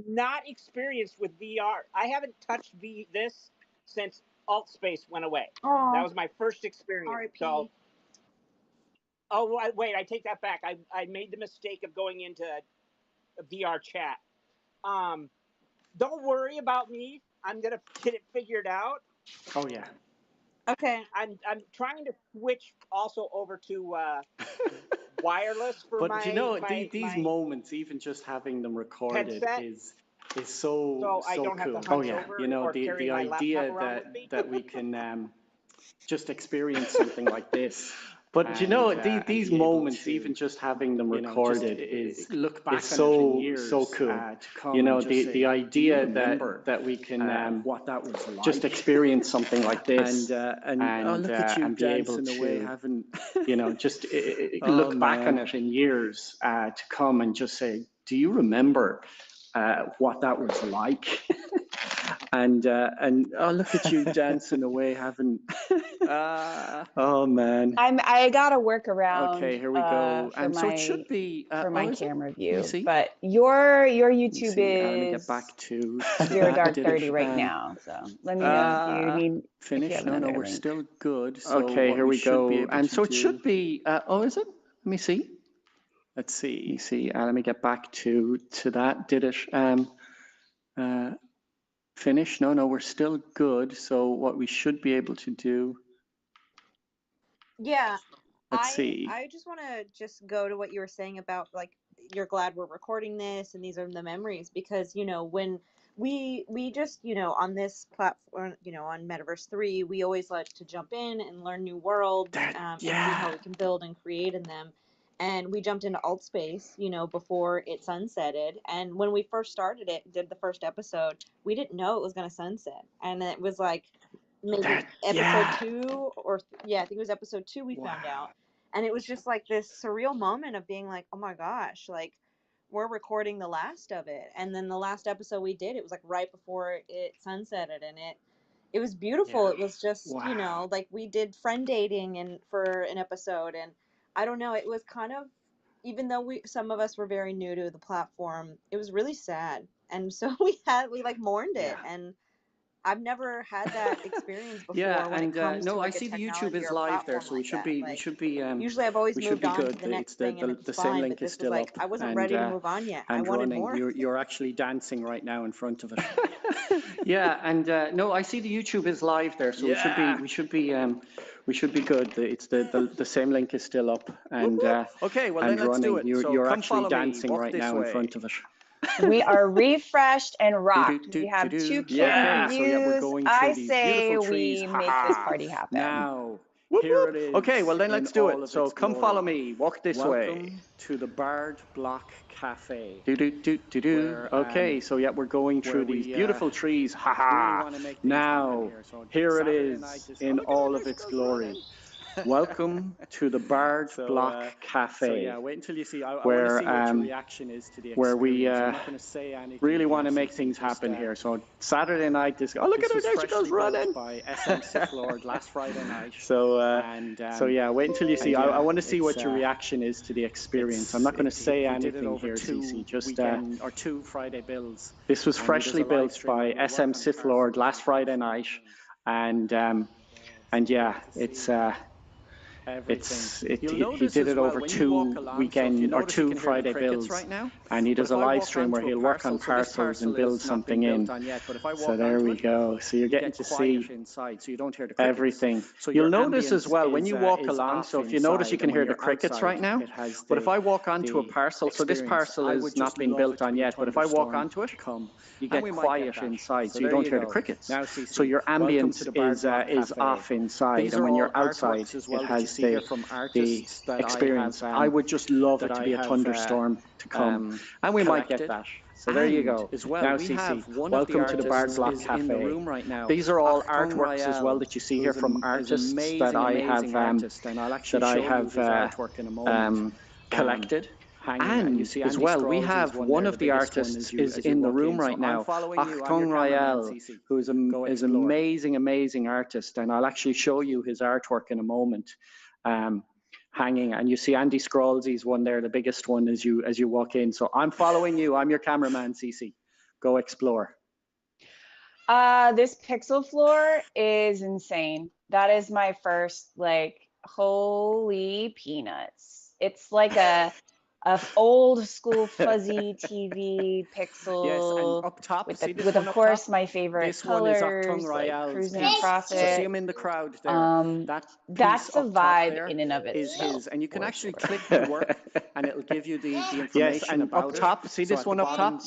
not experienced with VR. I haven't touched this since Alt Space went away. Oh, That was my first experience. R.I.P. So, wait, I take that back. I made the mistake of going into a VR chat. Don't worry about me. I'm gonna get it figured out. Oh yeah. Okay. I'm trying to switch also over to wireless for but you know, these moments, even just having them recorded, headset, is so I don't cool. have to hunch over You know, or the carry my idea laptop around with me. that we can just experience something like this. But you know, these moments, even just having them recorded, is so cool. You know, the idea that we can what that was like, just experience something like this, and oh, look at you and be able dancing to, away, having you know, just look back on it in years to come and just say, do you remember what that was like? and oh, look at you dancing away, having oh man. I got a workaround. Okay, here we go. For And so my, it should be for my is it? camera Let me view, see. but your YouTube Let me get is back to zero that. dark Did 30 it, right now. So let me know. Do you need if you finish? have No, another we're link? still good. So okay, here we go. And so it should be. Oh, is it? Let me see. Let's see. Let me see. Let me get back to that. Did it? Finish? No, we're still good. So what we should be able to do. Yeah. Let's see. I just want to just go to what you were saying about, like, you're glad we're recording this and these are the memories, because, you know, when we just, you know, on this platform, you know, on Metaverse 3, we always like to jump in and learn new worlds, and see how we can build and create in them. And we jumped into Alt Space, you know, before it sunsetted. And when we first started it, did the first episode, we didn't know it was going to sunset. And it was like maybe episode 2 or I think it was episode 2 we found out. And it was just like this surreal moment of being like, oh my gosh, like, we're recording the last of it. And then the last episode we did, it was like right before it sunsetted, and it was beautiful. It was just, you know, like, we did friend dating and for an episode, and I don't know, it was kind of, even though some of us were very new to the platform, it was really sad. And so we like mourned it. And I've never had that experience before when it comes to, like, I a see the YouTube technology is or a live there, platform so we like should that. be Usually I've always moved on to good. the next It's thing, and it's the same fine, link but is this was still like, up, I wasn't and ready to move on yet. I wanted running. more. You're actually dancing right now in front of it. Yeah, and no, I see the YouTube is live there, so we should be good. It's the same link is still up, and okay, well and then let's running. do it. So You're come actually follow me. dancing Walk right this now way. in front of it. We are refreshed and rocked. We have 2 camera Okay, so yeah, we're views. going I through these say beautiful trees. we Ha make this ha! party happen. Now, here it is. Okay, well then let's in do all it. of So its come glory. follow me. Walk this way. Welcome to the Bard Block Cafe. Okay, so yeah, we're going through these beautiful trees. Ha Really ha! want to make things happen Now, here. So here it Saturday night is is in look at all it, of there its she goes glory. running. Welcome to the Bard Block Cafe. So yeah, wait until you see. I want to where see what your reaction is to the experience. where we I'm not going to say anything. really here, want to make CC, things just, happen here. So Saturday night, oh look at her, there she goes running. By SM Sith Lord last Friday night. So yeah, wait until you see. I want to see what your reaction is to the experience. I'm not going to say anything here, CC. Just or 2 Friday builds. This was freshly built by SM Sith Lord last Friday night, and yeah, he did it over 2 weekend or 2 Friday builds right now, and he does a live stream where he'll work on parcels and build something in. So there we go. So you're getting to see inside, so you don't hear the everything. So you'll notice as well when you walk along. So if you notice, you can hear the crickets outside, right now. But if I walk onto a parcel, so this parcel has not been built on yet. But if I walk onto it, you get quiet inside, so you don't hear the crickets. Now, so your ambience is off inside, and when you're outside, it has the experience. I would just love it to be a thunderstorm to come, and we might get that. So there you go. As well, now, we CC, have one welcome of the to the Bard's Lock in Cafe. the room right now. These are all Achtung artworks as well that you see here from artists that I have artist, and I'll actually show you his artwork in a moment. Collected. And you see as Andy well, we Scrolls have one of the artists is in the room right now. Achtung Royale, who is an amazing artist, and I'll actually show you his artwork in a moment. Hanging, and you see Andy Scrolls' one there, the biggest one as you walk in. So I'm following you. I'm your cameraman, CC. Go explore. This pixel floor is insane. That is my first, like, holy peanuts. It's like a old school fuzzy TV pixel. Yes, and up top, with of course my favorite colors, like cruising across it. So see him in the crowd there. That's a vibe in and of itself. Is his, and you can actually click the work, and it'll give you the information yes, and about up top, see this one up top?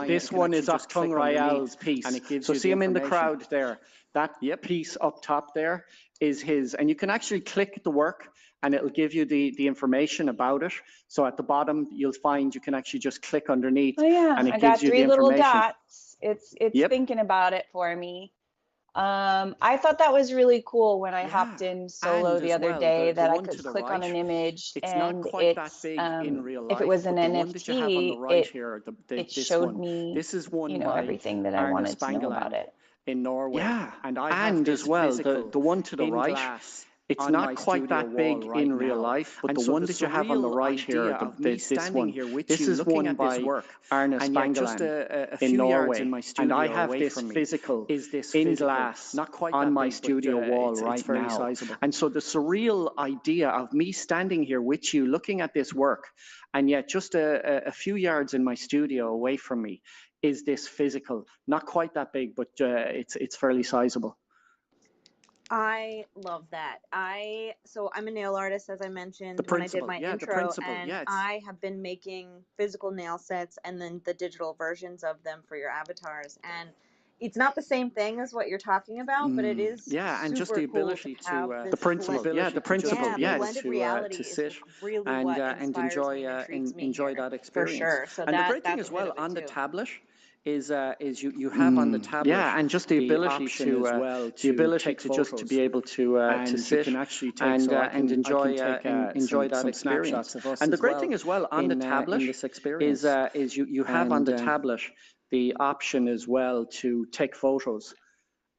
This one is Achtung Royale's piece. And it gives so you see him in the crowd there. That piece up top there is his, and you can actually click the work, and it'll give you the information about it. So at the bottom, you'll find you can actually just click underneath. Oh yeah, and it I gives got you 3 the little information. dots. It's thinking about it for me. I thought that was really cool when I hopped in solo the other day, that I could click on an image, it's and not quite that big in real life, if it was an but the one that you have on the NFT, right here, it showed me, this is one by everything that I wanted to know about it. in Norway. Yeah, and I have this as well, physical the one to the in right, glass it's on not my quite that studio big wall right in real now. life, but And the so one the that you have on the surreal right here, idea of me this standing one, here with this you is looking one at this by work, Arne and yet just Spangeland a few in yards Norway, in my and studio I have away this from me physical is this in physical, glass not quite on that my big, studio but, wall it's right very now. sizable. And so the surreal idea of me standing here with you looking at this work, and yet just a few yards in my studio away from me is this physical, not quite that big, but it's fairly sizable. I love that. So I'm a nail artist, as I mentioned when I did my intro, and I have been making physical nail sets and then the digital versions of them for your avatars. And it's not the same thing as what you're talking about, but it is and just the ability to have the principle, blended reality to sit is really and what inspires me and intrigues me enjoy here, that experience. for sure. So And the great thing that's as a bit well of it on the too. tablet is you have on the tablet and just the ability option to as well take photos. just to be able to sit you can actually take and enjoy enjoy that some experience. snapshots of us. And the as great well thing as well on in, the tablet in this experience is you have on the tablet the option as well to take photos.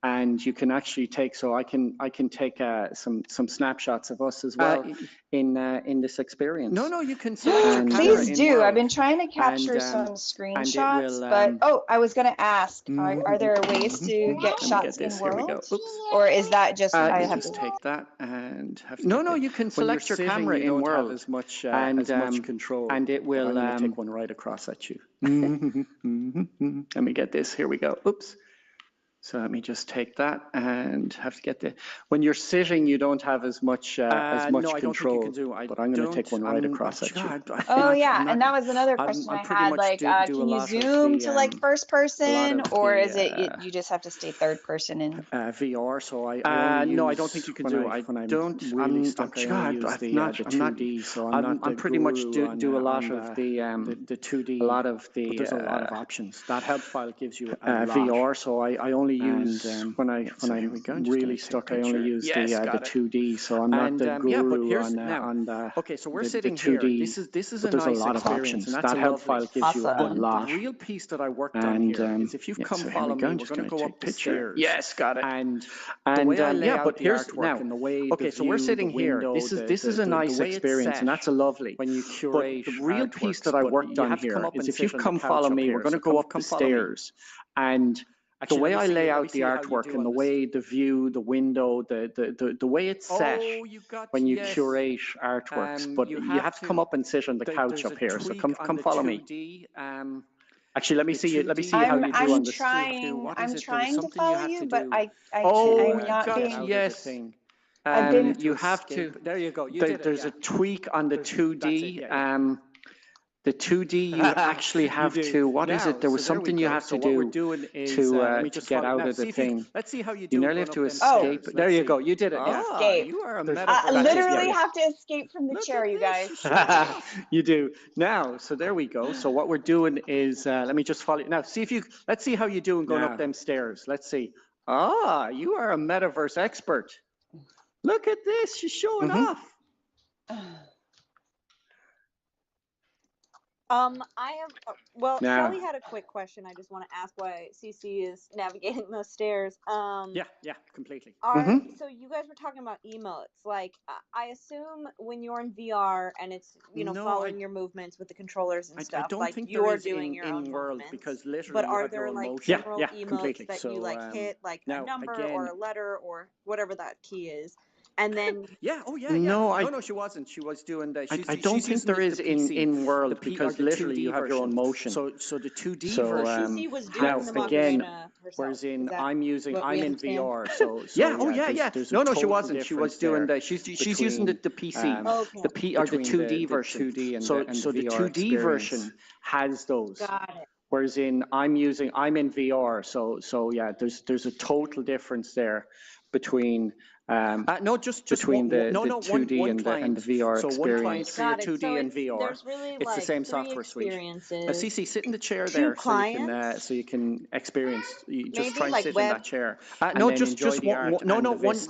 And you can actually take, so I can take some snapshots of us as well in this experience. No, you can select your camera. Please in do. World. I've been trying to capture some screenshots, but I was going to ask, are there ways to get shots in World? Here we go. Oops. Or is that just I have just to take that and have to No, you can select your camera in World as much control, and it will I'm going to take one right across at you. Let me get this. Here we go. Oops. So let me just take that and have to get the. When you're sitting, you don't have as much no, I don't control. think you can do. But I'm going to take one right across at you. Oh yeah, and that was another question I had. Like, can you zoom to like first person, or is it you just have to stay third person in VR? So I only no, use I don't think you can when do. I I don't really really stuck. stuck. I only use the 2D. So I'm pretty much do a lot of the 2D. A lot of the. But there's a lot of options. That help file gives you a lot. VR. So I only only use when I'm really stuck. I only use the 2D, so I'm not the guru on the. Okay, so we're sitting here. This is a nice lot of options. That help file gives you a lot. The real piece that I worked on here is if you've come follow me, we're going to go up the stairs. Yes, got it. And but here's now. Okay, so we're sitting here. This is a nice experience, and that's a lovely. When you curate, the real piece that I worked on here is if you've come follow me, we're going to go up the stairs. And the way I lay out the artwork and the way the view, the window, the way it's set when you curate artworks, but you have to come up and sit on the couch up here. So come follow me. Actually, let me see you. Let me see how you do on this. I'm trying to follow you, but I'm not being. Yes. You have to. There you go. There's a tweak on the 2D. The 2D, you actually have to, what is it? There was something you have to do to get out of the thing. Let's see how you do. You nearly have to escape. There you go. You did it. Escape. You are a literally have to escape from the chair, you guys. You do. Now, so there we go. So what we're doing is, let me just follow you. Now, let's see how you do in going up them stairs. Let's see. You are a Metaverse expert. Look at this. She's showing off. I have, well, Shelly had a quick question. I just want to ask why CC is navigating those stairs. Yeah, completely. So you guys were talking about emotes. Like, I assume when you're in VR and it's, following your movements with the controllers and stuff, I don't like think you're is doing your own world movements. because literally but you are have your there own like motion. general emotes that you like hit, like a number or a letter or whatever that key is? And then No, she wasn't. She was doing that. I don't think there is in world because literally you have your own motion. So the 2D version. CC was doing the Macarena herself. Whereas I'm in VR. So No, she wasn't. She was doing that. She's using the PC. The 2D version. So the 2D version has those. Got it. Whereas I'm in VR. So yeah, there's a total difference there between between the 2D and the VR experience. For your 2D and VR. There's really it's the same software suite. Cece, sit in the chair there so you can experience. You just try and sit in that chair. No, just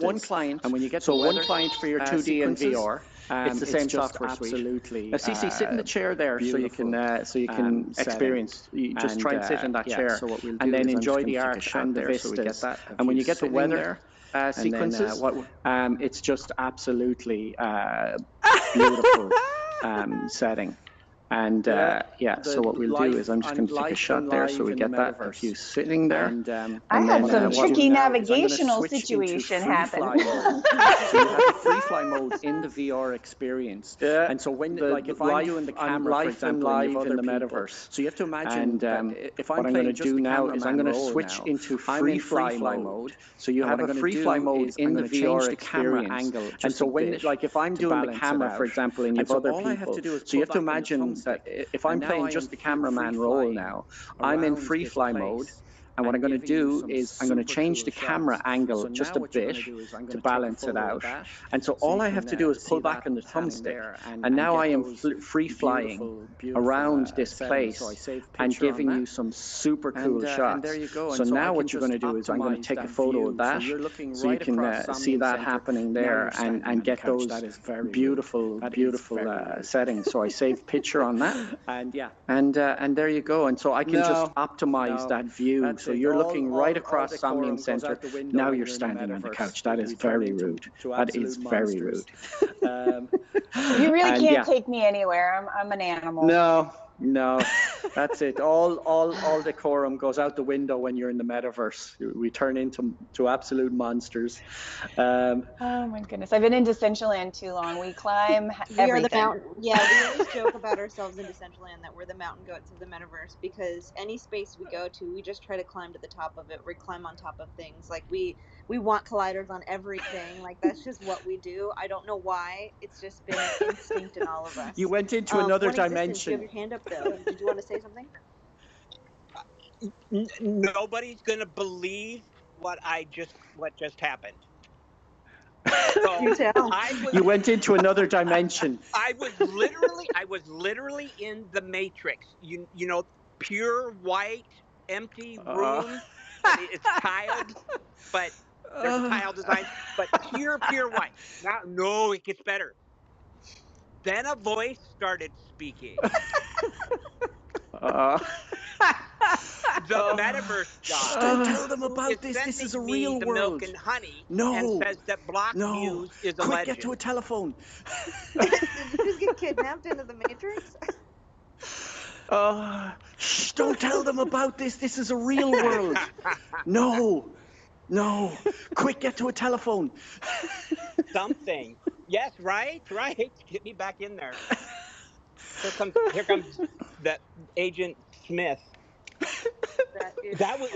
one client. And when you get one client for your 2D and VR. It's the same software suite. Absolutely. Cece, sit in the chair there so you can experience. You just try and sit in that chair and then enjoy the art and the vistas. And when you get the weather sequences, it's just absolutely beautiful setting. And so what we'll do is I'm just going to take a shot there so we get that of you sitting there. I had some tricky navigational situation happen. So you have the free fly mode in the VR experience. And so when if I'm doing the camera, for example, live in the Metaverse, so you have to imagine if what I'm going to do now is I'm going to switch into free fly mode. So you have a free fly mode in the VR experience. And so when if I'm doing the camera, for example, and you have other people, so you have to imagine that if I'm playing just the cameraman role now, I'm in free fly mode. And what I'm going to do is I'm going to change the camera angle just a bit to balance it out. And so all I have to do is pull back on the thumbstick. And now I am free flying around this place and giving you some super cool shots. So now what you're going to do is I'm going to take a photo of that so you can see that happening there and get those beautiful settings. So I save picture on that. And there you go. And so I can just optimize that view. So you're looking right across Somnium Center. Now you're standing on the couch. That is very rude. That is very rude. You really can't take me anywhere. I'm an animal. No, that's it. All decorum goes out the window when you're in the Metaverse. We turn into absolute monsters. Oh my goodness, I've been in Decentraland too long. We climb everything. Are the mountain. Yeah, we always joke about ourselves in Decentraland that we're the mountain goats of the Metaverse because any space we go to, we just try to climb to the top of it. We climb on top of things. Like we want colliders on everything. Like that's just what we do. I don't know why. It's just been an instinct in all of us. You went into another dimension. You have your hand up though. Did you want to say something? Nobody's gonna believe what just happened. So you tell. You went into another dimension. I was literally in the Matrix. You know, pure white, empty room. it's tiled, but there's a tile design, but pure white. Now, no, it gets better. Then a voice started speaking. The Metaverse God. Don't tell them about this. This is a real the world. Milk and honey, No. and says that Block No. Views is a Quick, legend. get to a telephone. Did you just get kidnapped into the Matrix? Shh, don't tell them about this. This is a real world. No. No. Quick, get to a telephone. Something. Yes, right. Get me back in there. Here comes that Agent Smith. That was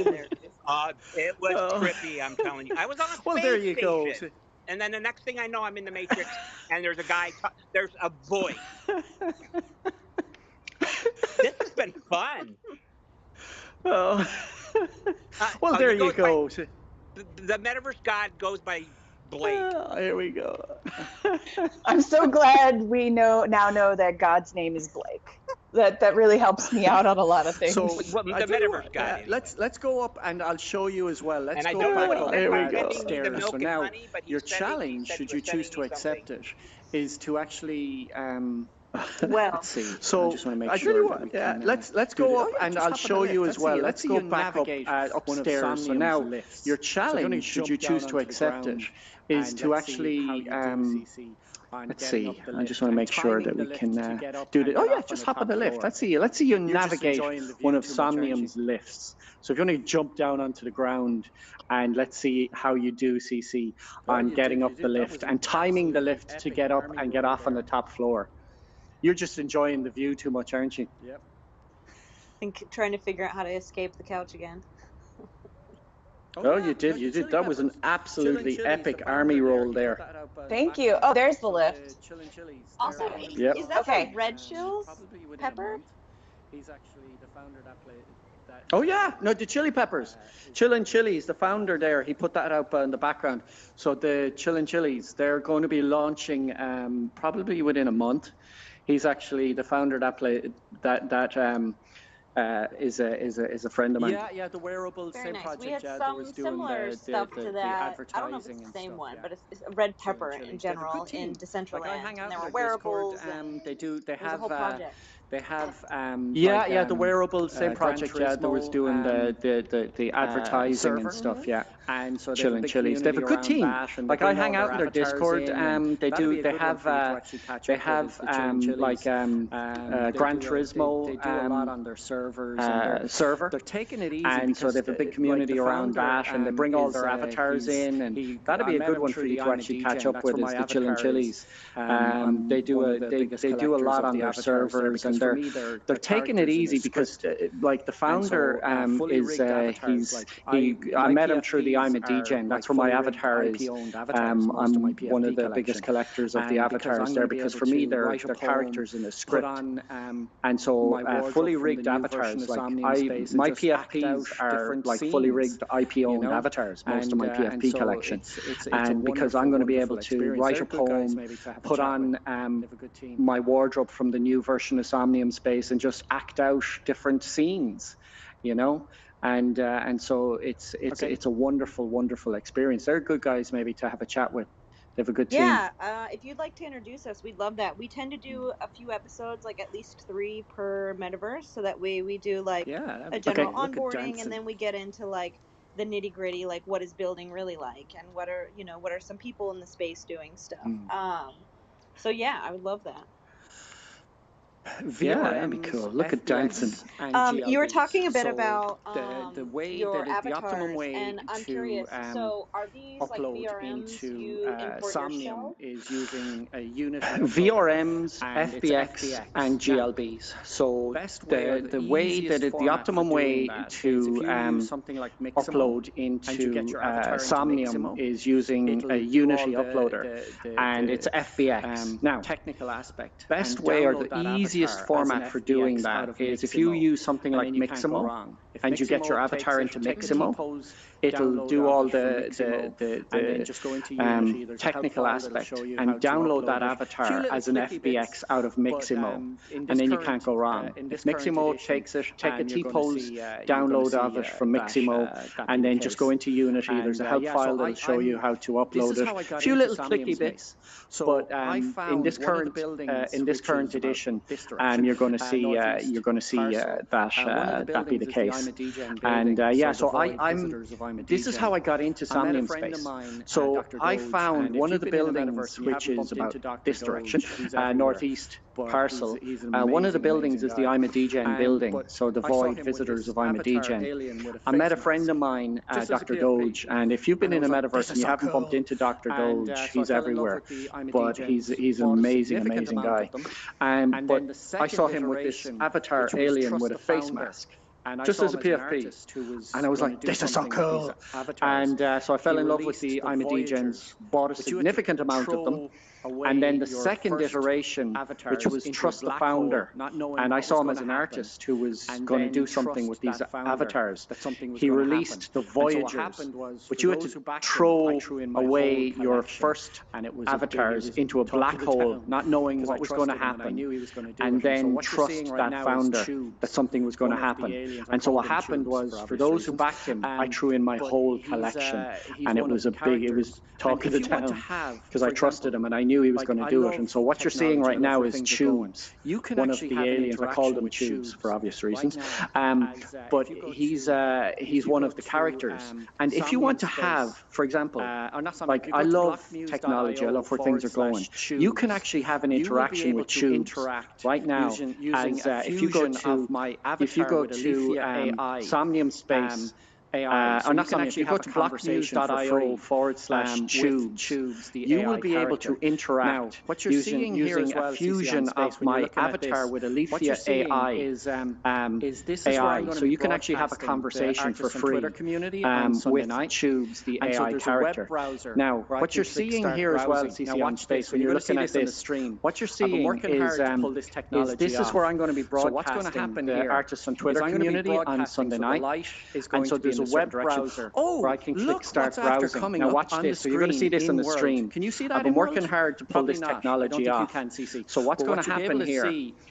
it was trippy. I'm telling you. I was on a space there you station. go. And then the next thing I know, I'm in the Matrix, and there's a guy. There's a voice. This has been fun. Well, there you go. The Metaverse God goes by Blake. Here we go. I'm so glad we now know that God's name is Blake. That really helps me out on a lot of things. So the Metaverse God. Anyway. Let's go up and I'll show you as well. Let's and go I don't back know what up upstairs. So now your challenge, should you choose to accept it, is to actually. Let's see. So I just want to make sure that we can, let's go up and I'll show you as well. Let's go back up upstairs. So now your challenge, should you choose to accept it, is to actually. Let's see. I just want to make sure that we can do it. Oh yeah, just hop on the lift. Let's see you navigate one of Somnium's lifts. So if you want to jump down onto the ground, and let's see how you do, CC, on getting up the lift and timing the lift to get up and get off on the top floor. You're just enjoying the view too much, aren't you? Yep. And trying to figure out how to escape the couch again. Oh, you did. That was an absolutely epic army roll there. Thank you. Oh, there's the lift. Also, is that the Red Chills pepper? He's actually the founder that played that. Oh yeah, no, the Chili Peppers. Chillin' Chili's, the founder there, he put that out in the background. So the Chillin' Chili's, they're going to be launching probably within a month. He's actually the founder that played is a friend of mine. Yeah, the wearable Very same nice. project. We had that some was doing similar stuff to that. I don't know if it's the same one, but it's red pepper in general in Decentraland. And there were wearables. They have a whole project. They have the wearable same project that was doing the advertising and stuff. Yeah, and so Chillin' Chili's. They have a good team. Like I hang out in their Discord. They have Gran Turismo. They do a lot on their server. They're taking it easy, and so they have a big community around that, and they bring all their avatars in, and that'd be a good one for you to actually catch up with. Is the Chillin' Chili's. They do a lot on their servers, and they're taking it easy because like the founder I met him through the I'm a DJ. That's where my avatar is. I'm one of the biggest collectors of the avatars there because for me they're characters in the script, and so fully rigged avatars. Like my PFPs are like fully rigged IP-owned avatars. Most of my PFP collection, and because I'm going to be able to write a poem, put on my wardrobe from the new version of Somnium Space, and just act out different scenes, and so it's a wonderful experience. They're good guys maybe to have a chat with. They have a good team. Yeah, if you'd like to introduce us, we'd love that. We tend to do a few episodes, like at least 3 per Metaverse, so that way we do like a general onboarding, and then we get into like the nitty gritty, like what is building really like, and what are some people in the space doing stuff. So yeah, I would love that. Yeah, that'd be cool. Look at dancing. You were talking a bit about the way your that avatars, the optimum way and I'm curious. So, are these like VRMs you import Somnium yourself? is using a Unity VRMs, FBX, and GLBs. So the way that the optimum way to something like upload into Somnium is using a Unity uploader, and it's FBX. Now, technical aspect. Best way or the easiest simplest format for doing that is if you use something like Mixamo and you get your avatar into Mixamo, it'll do all the technical aspect and download that avatar as an FBX out of Mixamo, and then you can't go wrong. If Mixamo takes it, take a T-pose download of it from Mixamo, and then just go into Unity. There's a help file that'll show you how to upload it. A few little clicky bits, but in this current edition, you're going to see that be the case. And yeah, so this is how I got into Somnium Space. So I found one of the buildings, which is about this direction, northeast parcel. One of the buildings is the I'm a DGen building, so the Void Visitors of I'm a DGen. I met a friend of mine, Dr. Doge, and if you've been in a metaverse and you haven't bumped into Dr. Doge, he's everywhere, but he's an amazing guy. But I saw him with this avatar alien with a face mask, just as a PFP, and I was like, this is so cool. And so I fell in love with the I'm a DGens, bought a significant amount of them. And then the second iteration, which was Trust the Founder, and I saw him as an artist who was going to do something with these avatars. He released the Voyagers, but you had to throw away your first avatars into a black hole, not knowing what was going to happen, and then trust that founder that something was going to happen. And so what happened was, for those who backed him, I threw in my whole collection, and it was talk of the town, because I trusted him and I knew he was going to do it. And so what you're seeing right now is Tubes, one of the aliens. I called them Tubes for obvious reasons, but he's one of the characters. And if you want to have, for example, like, I love technology, I love where things are going. You can actually have an interaction with Tubes right now. As if you go to Somnium Space, or not Somnium, if you go to blocknews.io/tubes, you will be able to interact using a fusion of my avatar with Alethea AI. So you can actually have a conversation for free with Tubes, the AI character. Now, what you're seeing here as well, CC on Space, when you're looking at this, what you're seeing is this is where I'm going to be broadcasting the Artists on Twitter community on Sunday night. And so there's a web browser where I can click start browsing. Now watch this. So you're going to see this in the stream. Can you see that? I've been working hard to pull this technology off. So what's going to happen here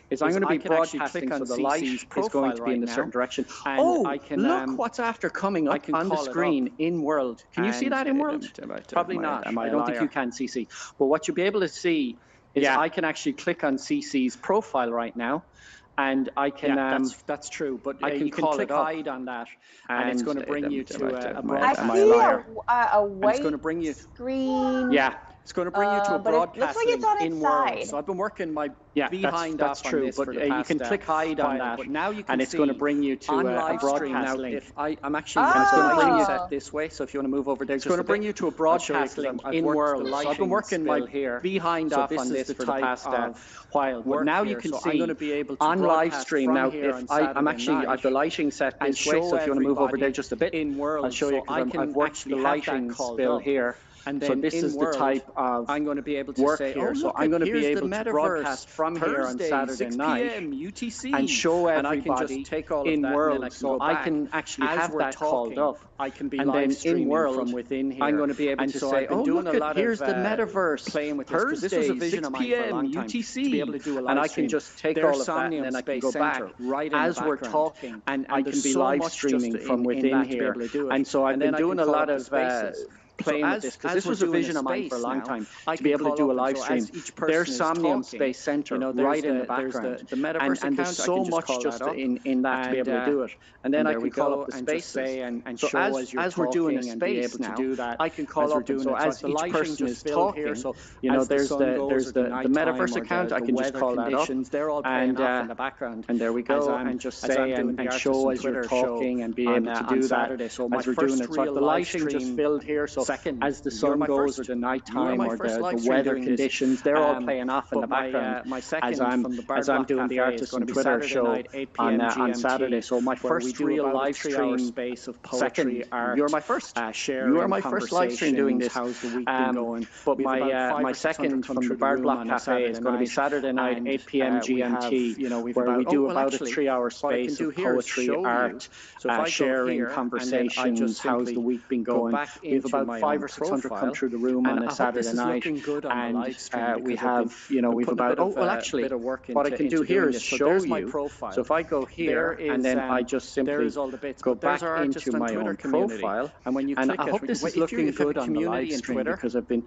is I'm going to be broadcasting, so the light is going to be in a certain direction. And I can look what's after coming up on the screen in world. Can you see that in world? Probably not. I don't think you can, CC. But what you'll be able to see is I can actually click on CC's profile right now. And I can, that's true, but I can click hide on that, and it's going to bring you to a broadcast. I see a white screen. Yeah. It's going to bring you to a broadcasting in world. So I've been working my behind that's true, but you can click hide on that, but now you can and it's going to bring you to a broadcast link. If I'm actually going to bring you set this way, so if you want to move over there, it's going to bring you to a broadcast link in world. So I've been working my behind off on this for the past while, but now you can see on live stream. Now, if I'm actually I've the lighting set this way, so if you want to move over there just a bit, I'll show you because I've worked the lighting spill here. And then so this is the type of I'm going to be able to work say, here. So I'm going to be able to broadcast from here on Saturday night UTC, and show everybody and I can just take all in world. So I can actually have that called up. I can be and then in world from within here. I'm going to be able to say, oh look, here's the metaverse playing with Thursday, 6 p.m. UTC, to be able to do a live and I can just take all of that and then I can go back right as we're talking, and I can be live streaming from within here. And so I've been doing a lot of playing with this, because this was a vision of mine for a long time, to be able to do a live stream. There's Somnium Space Center right in the background, and there's so much just in that to be able to do it. And then I can call up the spaces, and so as we're doing a space now, I can call up, so as each person is talking, there's the Metaverse account, I can just call that up, and there we go, and just say and show as you're talking, and be able to do that as we're doing it. So the live stream just filled here, so So as the sun goes or the nighttime or the weather conditions, they're all playing off in the background as I'm doing the Artist on Twitter show on Saturday. So my first real live stream space of poetry, art, you're my first live stream doing this. How's the week been going? But my second from the Bard Block Cafe is going to be Saturday night, 8 p.m. GMT, where we do about a 3-hour space of poetry, art, sharing, conversations, how's the week been going. We have about 500 or 600 come through the room on a Saturday night, and we have, we've about, actually, what I can do here is show you. So if I go here, and then I just simply go back into my own profile, and when you click I hope this is looking good on the live stream because I've been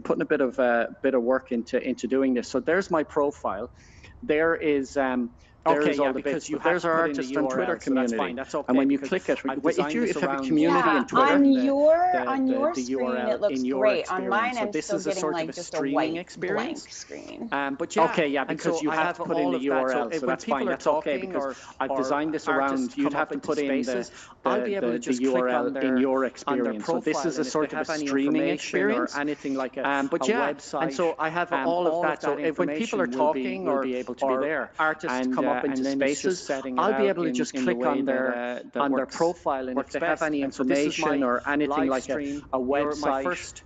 putting a bit of work into doing this. So there's my profile. There is there's all the bits. There's our Artist on Twitter community, so that's okay, and when you click it, if you have a community in Twitter, on your screen it looks great. On mine, I'm still getting like just a white blank screen. But yeah, because you have to put in the URL, so that's fine. That's okay because I've designed this around. You'd have to put in the URL in your experience. So this is a sort of a streaming experience, or anything like a website. And so I have all of that. So when people are talking, or be able to be there, artists come up into spaces, I'll be able to just click on their profile, and if they have any information or anything like a website,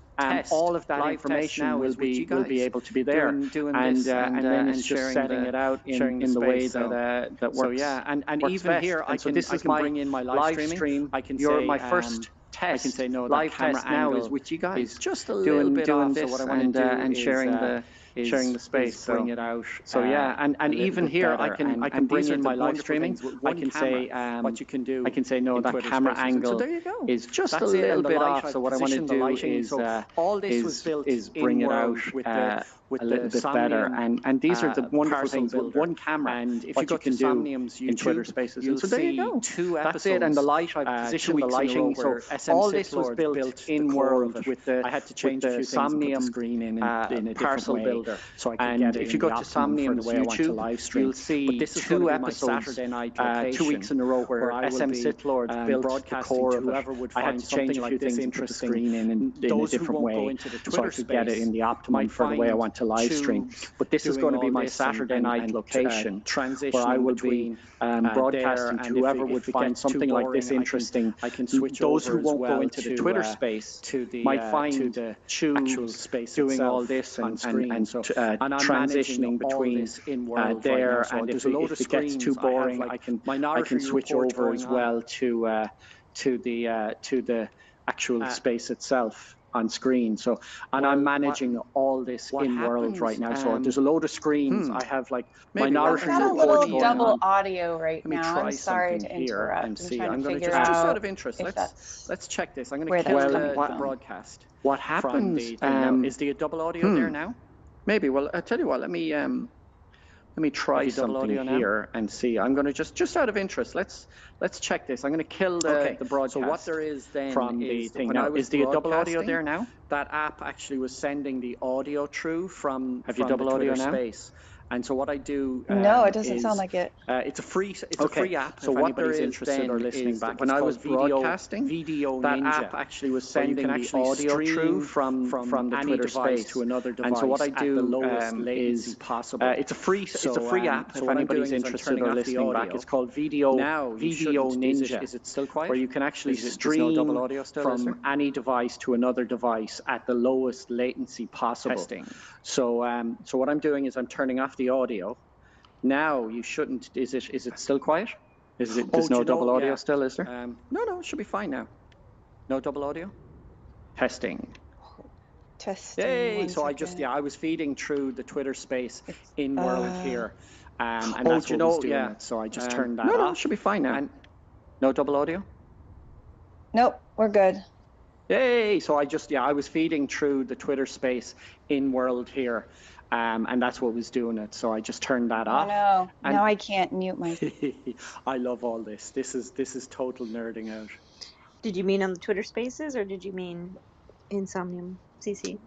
all of that information will be able to be there, and then it's just setting it out in the way that works. So yeah, and even here, I can bring in my live stream. I can say my first test. I can say no. Live test now is with you guys. Just a little bit off. So what I want to do and sharing the space, bring it out. So yeah, and even here I can bring in my live streaming. I can say what you can do. I can say no, that camera angle is just a little bit off. So what I want to do is all this was built is bring it out with a little bit better. And these are the wonderful things with one camera. And if you go to Somnium's YouTube, in Twitter Spaces, and so there you go. 2 episodes. That's it. And the light, I've positioned the lighting. So all this was built in world with the. I had to change a few Somnium screen in a different way. So I can get it. If you go to Somnium's YouTube, you'll see 2 episodes, Saturday night 2 weeks in a row where SM Sitlord built the core of it. I had to change a few things and put the screen in a different way, so I could get it in the optimum for the way I want to live stream. But this is going to be my Saturday night location, where I will be broadcasting to whoever would find something like this interesting. I can switch those who won't go into the Twitter space might find the actual space doing all this and transitioning between there, and if it gets too boring, I can switch over as well to the actual space itself on screen. So, and I'm managing all this in world right now. So there's a load of screens. I have like minority report going on. I've got a little double audio right now. I'm sorry to interrupt. And see. I'm going to just out of interest. Let's check this. I'm going to kill the broadcast. What happens? Is the double audio there now? Maybe. Well, I'll tell you what. Let me try something here and see. I'm going to just out of interest. Let's check this. I'm going to kill the broadcast. So what there is then from the thing now is the double audio there now. That app actually was sending the audio through from double audio now? Space. And so what I do no, it doesn't sound like it. It's a free app. So what there is interested or listening back, when I was broadcasting, that app actually was sending the audio through from the Twitter space to another device. And so what I do is possible. It's a free app. If anybody's interested or listening back, it's called Video Ninja. Is it still quiet? Where you can actually stream from any device to another device at the lowest latency possible. Testing. So what I'm doing is I'm turning off the audio. Now you shouldn't. Is it still quiet? There's no double audio still, is there? No, it should be fine now. No double audio. Testing. Yay! So I was feeding through the Twitter space in world here, and that's what was doing it. So I just turned that off. No, it should be fine now. And no double audio. Nope, we're good. Yay! So I was feeding through the Twitter space in world here, and that's what was doing it. So I just turned that off. No, now I can't mute myself. I love all this. This is total nerding out. Did you mean on the Twitter Spaces, or did you mean in Somnium CC?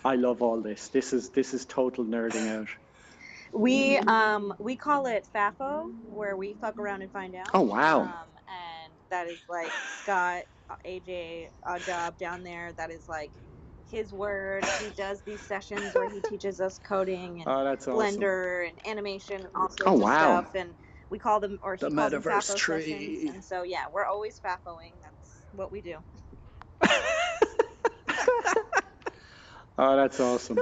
I love all this. This is total nerding out. We call it FAFO, where we fuck around and find out. Oh wow! That is like Scott, AJ, Job down there. That is like his word. He does these sessions where he teaches us coding and that's Blender and animation and all Oh, sorts of wow. stuff. And we call them, or The he calls them Metaverse FAFO tree. sessions. And so, yeah, we're always FAFOing. That's what we do. Oh, that's awesome.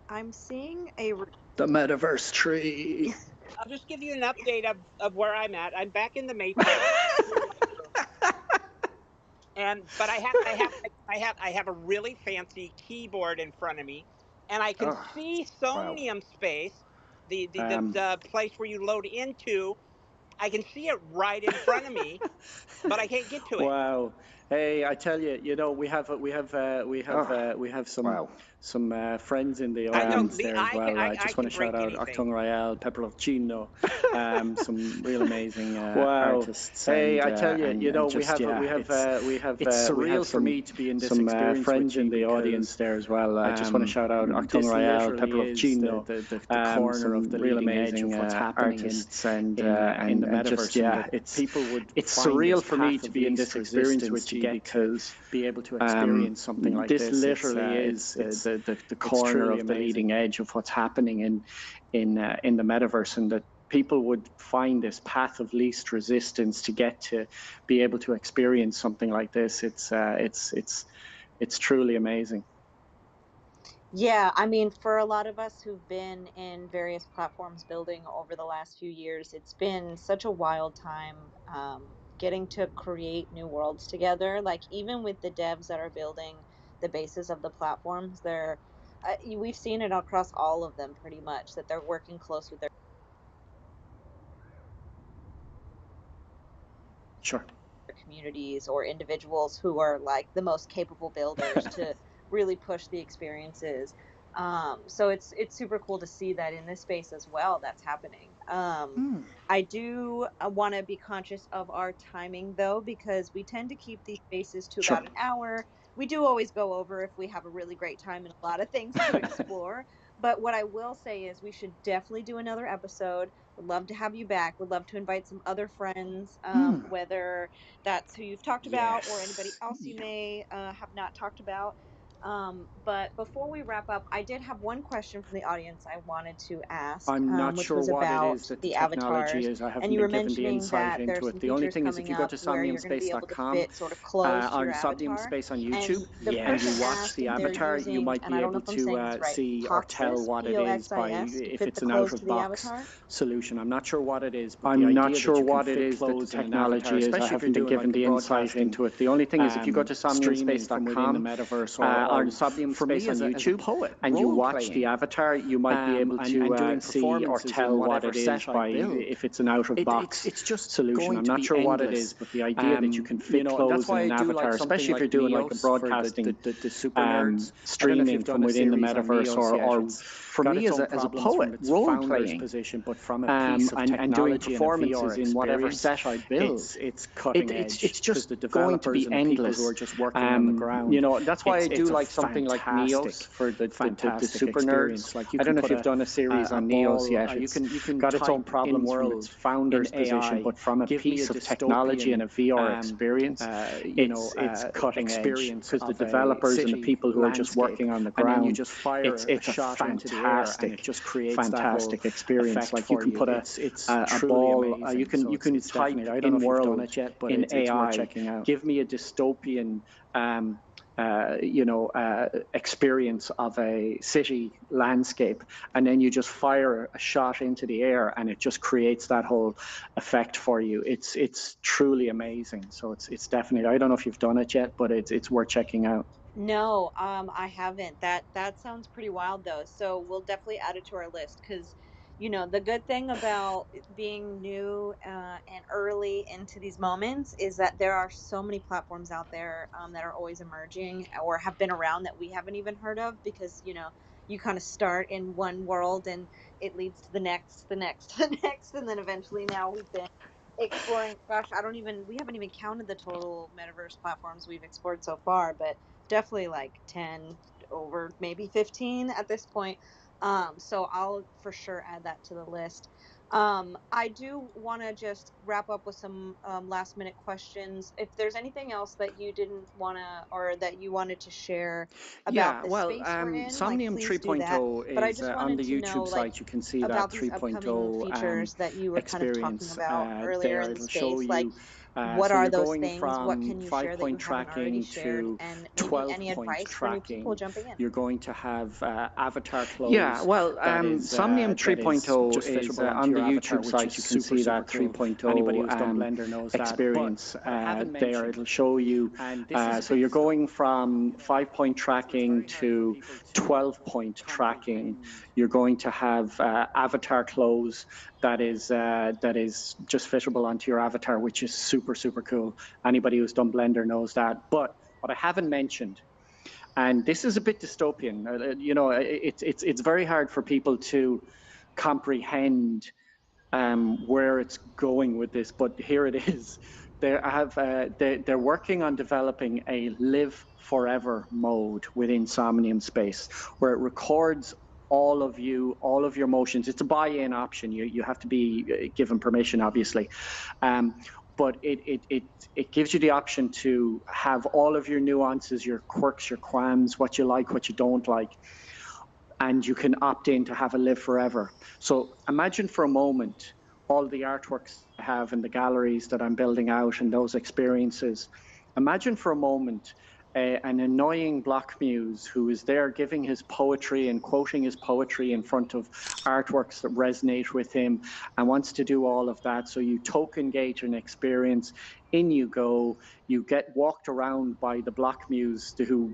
I'm seeing a. The Metaverse tree. I'll just give you an update of where I'm at. I'm back in the Matrix. But I have a really fancy keyboard in front of me, and I can see Somnium Space, the place where you load into. I can see it right in front of me, but I can't get to it. Wow. Hey, I tell you, we have some friends in the audience there as well. I just want to shout out Octung Royale, Pepperoncino, some real amazing artists. Hey, I tell you, we have. It's surreal for me to be in this experience. Some friends in the audience there as well. I just want to shout out Octung Royale, Pepperoncino, the corner of the real amazing of what's happening artists in the Metaverse. It's surreal for me to be in this experience with you because be able to experience something like this. This literally is the corner of the leading edge of what's happening in the Metaverse, and that people would find this path of least resistance to get to be able to experience something like this. It's truly amazing. Yeah, I mean, for a lot of us who've been in various platforms building over the last few years, it's been such a wild time getting to create new worlds together. Like, even with the devs that are building the basis of the platforms, we've seen it across all of them pretty much, that they're working close with their communities or individuals who are like the most capable builders to really push the experiences. So it's super cool to see that in this space as well that's happening. I do want to be conscious of our timing though, because we tend to keep these spaces to about an hour. We do always go over if we have a really great time and a lot of things to explore. But what I will say is we should definitely do another episode. Would love to have you back. Would love to invite some other friends, whether that's who you've talked about or anybody else you may have not talked about. But before we wrap up, I did have one question from the audience I wanted to ask, I'm not which sure was what it about is that the the technology avatars. is. I And haven't you been were given the mentioning insight that there's into it. some The only features thing is if coming you go up to where you're going to be able to somniumspace.com fit sort of close to or your Somnium avatar. Space on And YouTube, the and you person watch asked the if they're avatar, you using, might and be I don't know able if I'm saying this to right, see or tell Poxis, what it is by Poxis, to if fit it's the an close to the out-of-box avatar. solution. I'm not sure what it is, but I'm the not idea sure that you can what it fit is that the clothes in an technology avatar, is. I especially if haven't you're been doing given like a the insight broadcasting into it. The only thing is if you go to streaming from within the somniumspace.com metaverse or or Somnium for me Space on as a YouTube, poet, and you watch role-playing, the avatar, you might be able and to doing see or performances tell in what whatever it is set I by build. if it's an out-of-box It's just solution. going I'm to not be sure what it endless. is, but the idea that you can fit That's clothes why in an I do like avatar, something especially if like you're doing like a Neos for broadcasting the super nerds. streaming from within the metaverse, or for got me its as own a problems from poet, its role founder's playing, position, but from a piece of and doing technology and a VR performances in whatever experience, set I build. it's cutting edge. It's just the going to developers be and the people who endless. are just working on the ground. That's why I do It's a like something like Neos for the fantastic super experience. nerds. Like you I can don't know if put you've done a series on Neos yet. you can Got its own type problems in from world its founder's in AI, position, but from a give me piece a of technology and a VR experience, it's cutting edge because the developers and the people who are just working on the and then you ground, just fire it's a a shot into the air, and it just creates that whole experience. effect Like for you can put it's a truly ball, amazing. you can It's type definitely, I don't know in if you've done world it yet, but in it's AI, worth checking out. give me a dystopian experience of a city landscape, and then you just fire a shot into the air and it just creates that whole effect for you. It's truly amazing. So it's definitely, I don't know if you've done it yet, but it's worth checking out. No, I haven't. That sounds pretty wild though. So we'll definitely add it to our list because, the good thing about being new and early into these moments is that there are so many platforms out there that are always emerging or have been around that we haven't even heard of because, you kind of start in one world and it leads to the next, the next, the next, and then eventually now we've been exploring. Gosh, we haven't even counted the total metaverse platforms we've explored so far, but definitely like 10 over maybe 15 at this point. So I'll for sure add that to the list. I do want to just wrap up with some last minute questions. If there's anything else that you didn't want to, or that you wanted to share about the space we're in, like Somnium please do that. 3.0 But I is just on wanted the to know, YouTube like, site. You can see that about these upcoming 3.0 features that you were kind of talking experience about earlier there. in the It'll show space. Like, you. what So are you're those going things? What from can you share that you 5-point haven't already tracking shared? to And maybe any 12-point advice for new people tracking. jumping in? You're going to have avatar Yeah, close well, Somnium that is 3.0 just is fittable onto on your the avatar, YouTube which is site. You can super, see super that cool. Anybody 3.0 who's done Blender knows that. experience But what I haven't there. mentioned, It'll show you. and this is So you're going from 5-point tracking to 12-point tracking. You're going to have avatar close that is just fittable onto your avatar, which is super, super cool. Anybody who's done Blender knows that. But what I haven't mentioned, and this is a bit dystopian, it's very hard for people to comprehend where it's going with this, but here it is. They're working on developing a live forever mode within Somnium Space, where it records all of your motions. It's a buy-in option. You have to be given permission, obviously. But it gives you the option to have all of your nuances, your quirks, your qualms, what you like, what you don't like, and you can opt in to have a live forever. So imagine for a moment all the artworks I have in the galleries that I'm building out and those experiences. Imagine for a moment an annoying block muse who is there giving his poetry and quoting his poetry in front of artworks that resonate with him and wants to do all of that. So you token gate an experience. In you go. You get walked around by the block muse who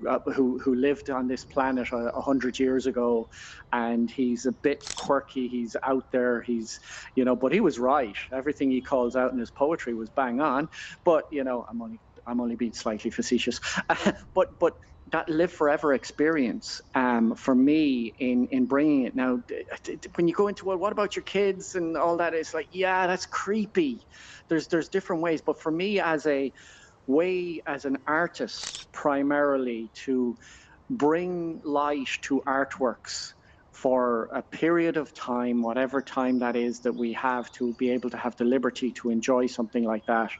lived on this planet 100 years ago, and he's a bit quirky. He's out there. But he was right. Everything he calls out in his poetry was bang on. But I'm only being slightly facetious. but that live forever experience for me in bringing it now, when you go into, well, what about your kids and all that, it's like, yeah, that's creepy. There's different ways, but for me as an artist, primarily to bring light to artworks for a period of time, whatever time that is that we have, to be able to have the liberty to enjoy something like that.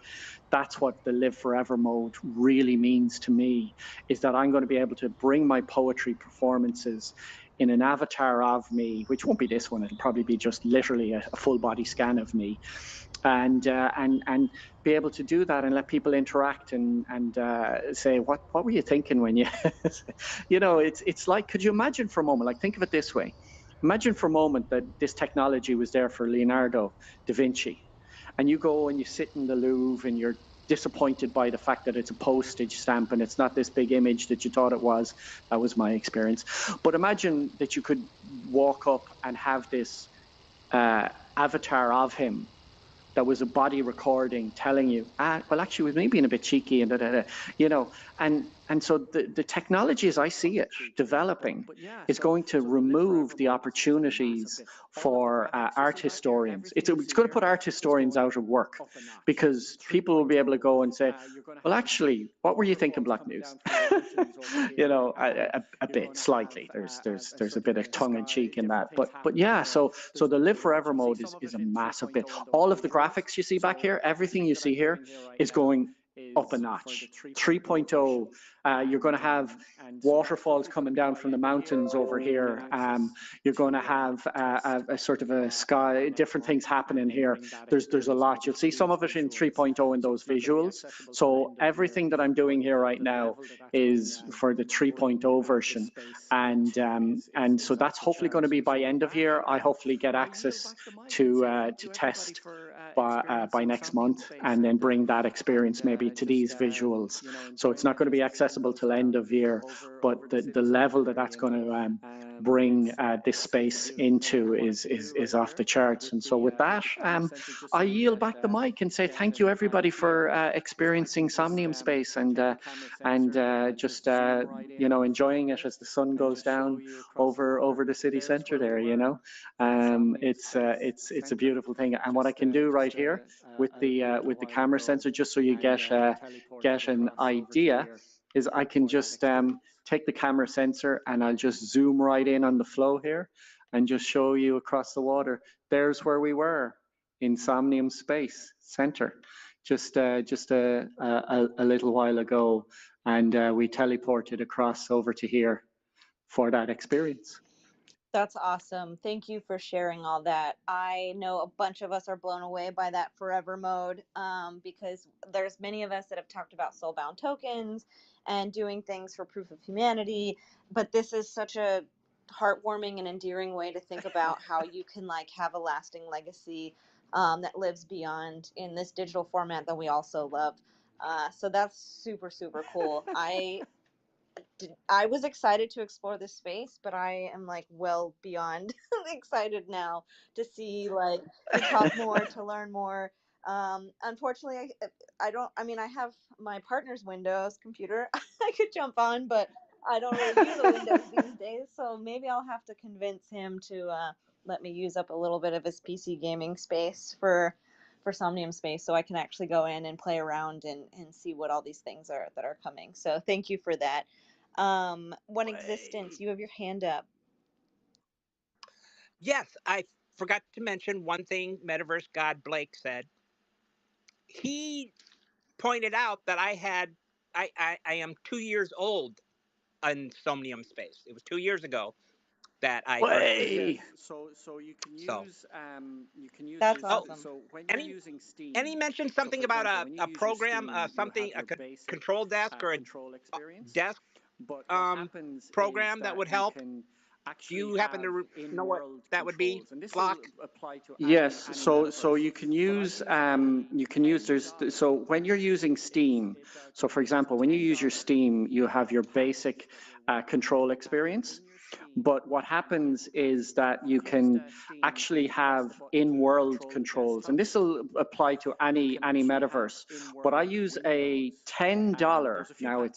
That's what the live forever mode really means to me, is that I'm going to be able to bring my poetry performances in an avatar of me, which won't be this one. It'll probably be just literally a full body scan of me, and be able to do that and let people interact and say, what were you thinking when you, it's like, could you imagine for a moment, like, think of it this way. Imagine for a moment that this technology was there for Leonardo da Vinci, and you go and you sit in the Louvre and you're disappointed by the fact that it's a postage stamp and it's not this big image that you thought it was. That was my experience. But imagine that you could walk up and have this avatar of him that was a body recording telling you, well, actually, with me being a bit cheeky and and so the technology, as I see it developing, is going to remove the opportunities for art historians. It's going to put art historians out of work, because people will be able to go and say, well, actually, what were you thinking, Black Muse? A bit, slightly. There's a bit of tongue in cheek in that, but yeah. So the live forever mode is a massive bit. All of the graphics you see back here, everything you see here is going up a notch. 3.0, you're going to have waterfalls coming down from the mountains over here. You're going to have a sort of a sky, different things happening here. There's a lot. You'll see some of it in 3.0 in those visuals. So everything that I'm doing here right now is for the 3.0 version. And so that's hopefully going to be by end of year. I hopefully get access to test by next month, and then bring that experience maybe to these visuals. So it's not going to be accessible till end of year, but the level that's going to bring this space into is off the charts. And so with that, I yield back the mic and say thank you everybody for experiencing Somnium Space and just enjoying it as the sun goes down over the city centre there. It's a beautiful thing. And what I can do right here with the camera sensor, just so you get an idea, is I can just take the camera sensor and I'll just zoom right in on the flow here. and just show you across the water. There's where we were in Somnium Space Center, just a little while ago, and we teleported across over to here for that experience. That's awesome. Thank you for sharing all that. I know a bunch of us are blown away by that forever mode, because there's many of us that have talked about soulbound tokens and doing things for proof of humanity, but this is such a heartwarming and endearing way to think about how you can like have a lasting legacy that lives beyond in this digital format that we also love. So that's super, super cool. I was excited to explore this space, but I am like well beyond excited now to see, like, to talk more, to learn more. Unfortunately, I don't. I mean, I have my partner's Windows computer I could jump on, but I don't really use a Windows these days. So maybe I'll have to convince him to let me use up a little bit of his PC gaming space for Somnium Space, so I can actually go in and play around and see what all these things are that are coming. So thank you for that. One Existence, you have your hand up. Yes, I forgot to mention one thing Metaverse God Blake said. He pointed out that I am 2 years old in Somnium Space. It was 2 years ago that I first. So you can use That's this. awesome. So when you're using Steam, and he mentioned something about a program, something, a control desk or a control experience. desk But what happens program is that would you help. can Do actually you happen have to know what in-world that would be, controls, and this Block? will apply to yes. So you can use so when you're using Steam. So for example, when you use your Steam, you have your basic control experience. But what happens is that you can actually have in-world controls, and this will apply to any metaverse. But I use a $10. Now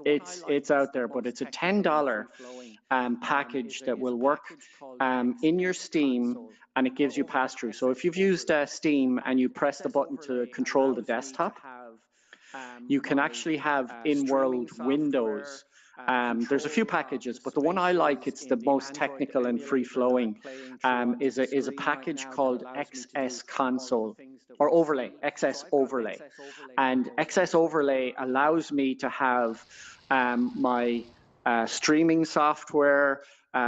it's out there, but it's a $10 package that will work in your Steam, and it gives you pass-through. So if you've used Steam and you press the button to control the desktop, you can actually have in-world windows. There's a few packages, but the one I like, it's the most technical and free-flowing, is a package called XS Console, or Overlay, XS Overlay. And XS Overlay allows me to have my streaming software,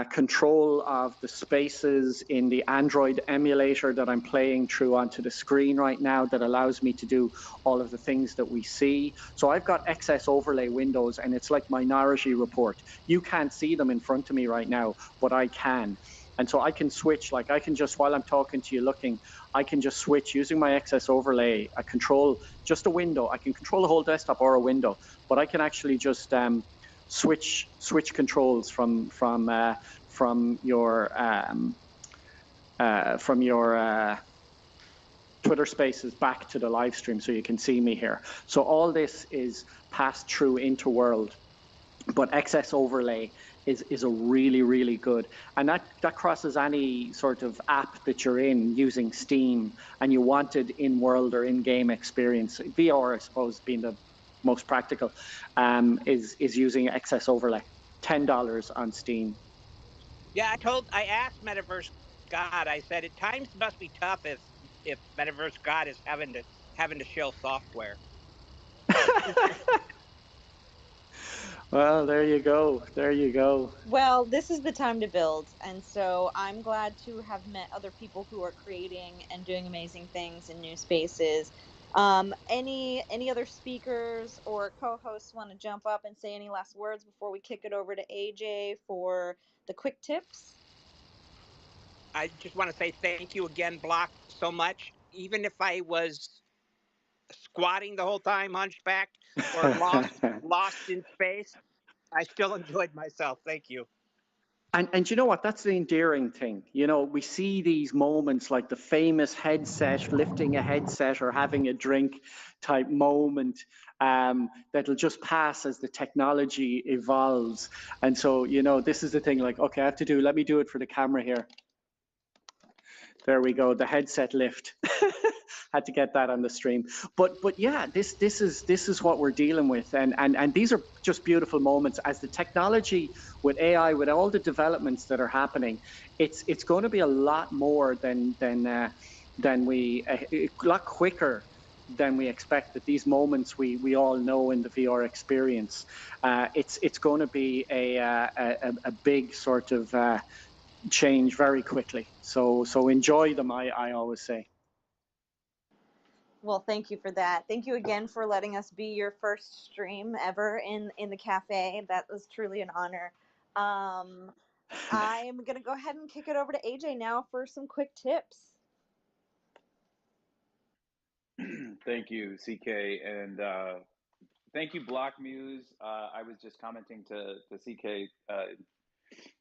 control of the spaces in the Android emulator that I'm playing through onto the screen right now, that allows me to do all of the things that we see. So I've got XS Overlay windows, and it's like Minority Report. You can't see them in front of me right now, but I can. And so I can switch, like I can just, while I'm talking to you looking, I can just switch using my XS Overlay, I control just a window. I can control the whole desktop or a window, but I can actually just switch controls from your Twitter Spaces back to the live stream, so you can see me here. So all this is passed through Interworld, but XS Overlay is a really good, and that crosses any sort of app that you're in using Steam and you wanted in-world or in-game experience. VR, I suppose, being the most practical, is using XS Overlay. $10 on Steam. Yeah, I asked Metaverse God. I said, "At times must be tough if Metaverse God is having to shill software." Well, there you go. There you go. Well, this is the time to build, and so I'm glad to have met other people who are creating and doing amazing things in new spaces. Any other speakers or co-hosts want to jump up and say any last words before we kick it over to AJ for the quick tips? I just want to say thank you again, Block, so much. Even if I was squatting the whole time, hunchbacked, or lost in space, I still enjoyed myself. Thank you. And you know what? That's the endearing thing. You know, we see these moments like the famous headset, lifting a headset or having a drink type moment, that'll just pass as the technology evolves. And so, you know, this is the thing, like, okay, let me do it for the camera here. There we go, the headset lift. had to get that on the stream. But yeah, this is what we're dealing with, and these are just beautiful moments as the technology with AI, with all the developments that are happening. It's going to be a lot more than we a lot quicker than we expect. That these moments we all know in the VR experience, it's going to be a big sort of change very quickly. So enjoy them. I always say. Well, thank you for that. Thank you again for letting us be your first stream ever in the cafe. That was truly an honor. I'm going to go ahead and kick it over to AJ now for some quick tips. Thank you, CK, and thank you, Block Muse. I was just commenting to CK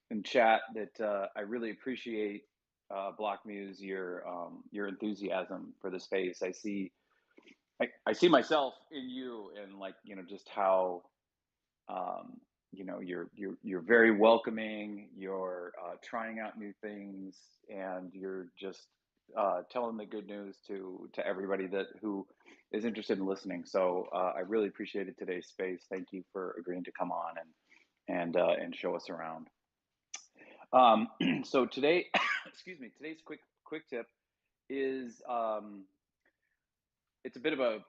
in chat that I really appreciate Block Muse, your enthusiasm for the space. I see myself in you, and like, you know, just how you know, you're very welcoming. You're trying out new things, and you're just telling the good news to everybody who is interested in listening. So I really appreciated today's space. Thank you for agreeing to come on and show us around. So today, excuse me, today's quick tip is it's a bit of a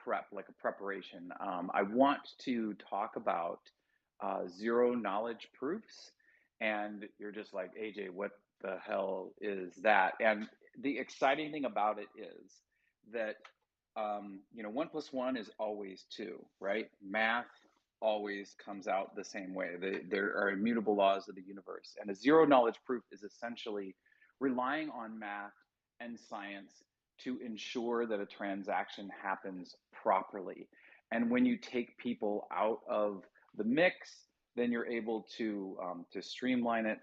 prep, like a preparation. I want to talk about zero knowledge proofs, and you're just like, AJ, what the hell is that? And the exciting thing about it is that you know, 1 + 1 is always 2, right? Math always comes out the same way. There are immutable laws of the universe, and a zero knowledge proof is essentially relying on math and science to ensure that a transaction happens properly. And when you take people out of the mix, then you're able to streamline it,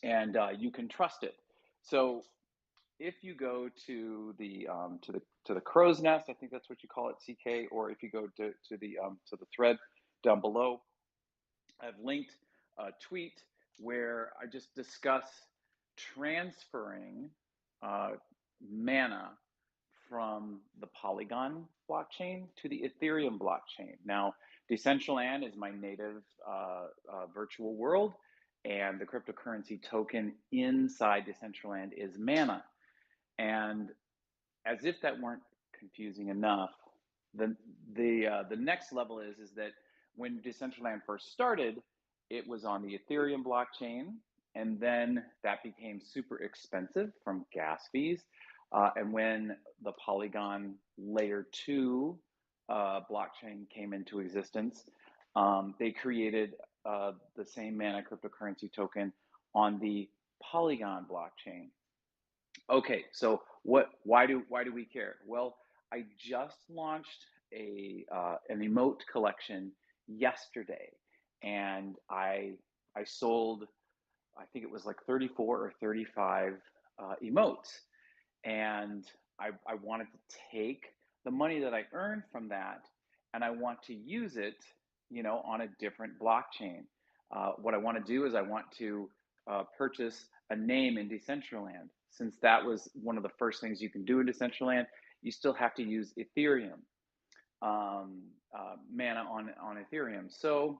and you can trust it. So if you go to the crow's nest, I think that's what you call it, CK, or if you go to the thread down below, I've linked a tweet where I just discuss transferring mana from the Polygon blockchain to the Ethereum blockchain. Now, Decentraland is my native virtual world, and the cryptocurrency token inside Decentraland is mana. And as if that weren't confusing enough, the next level is that when Decentraland first started, it was on the Ethereum blockchain, and then that became super expensive from gas fees. And when the Polygon Layer 2 blockchain came into existence, they created the same mana cryptocurrency token on the Polygon blockchain. Okay, so why do we care? Well, I just launched an emote collection yesterday, and I sold, I think it was like 34 or 35 emotes, and I wanted to take the money that I earned from that, and I want to use it, you know, on a different blockchain. What I want to do is I want to purchase a name in Decentraland. Since that was one of the first things you can do in Decentraland, you still have to use Ethereum mana on Ethereum. So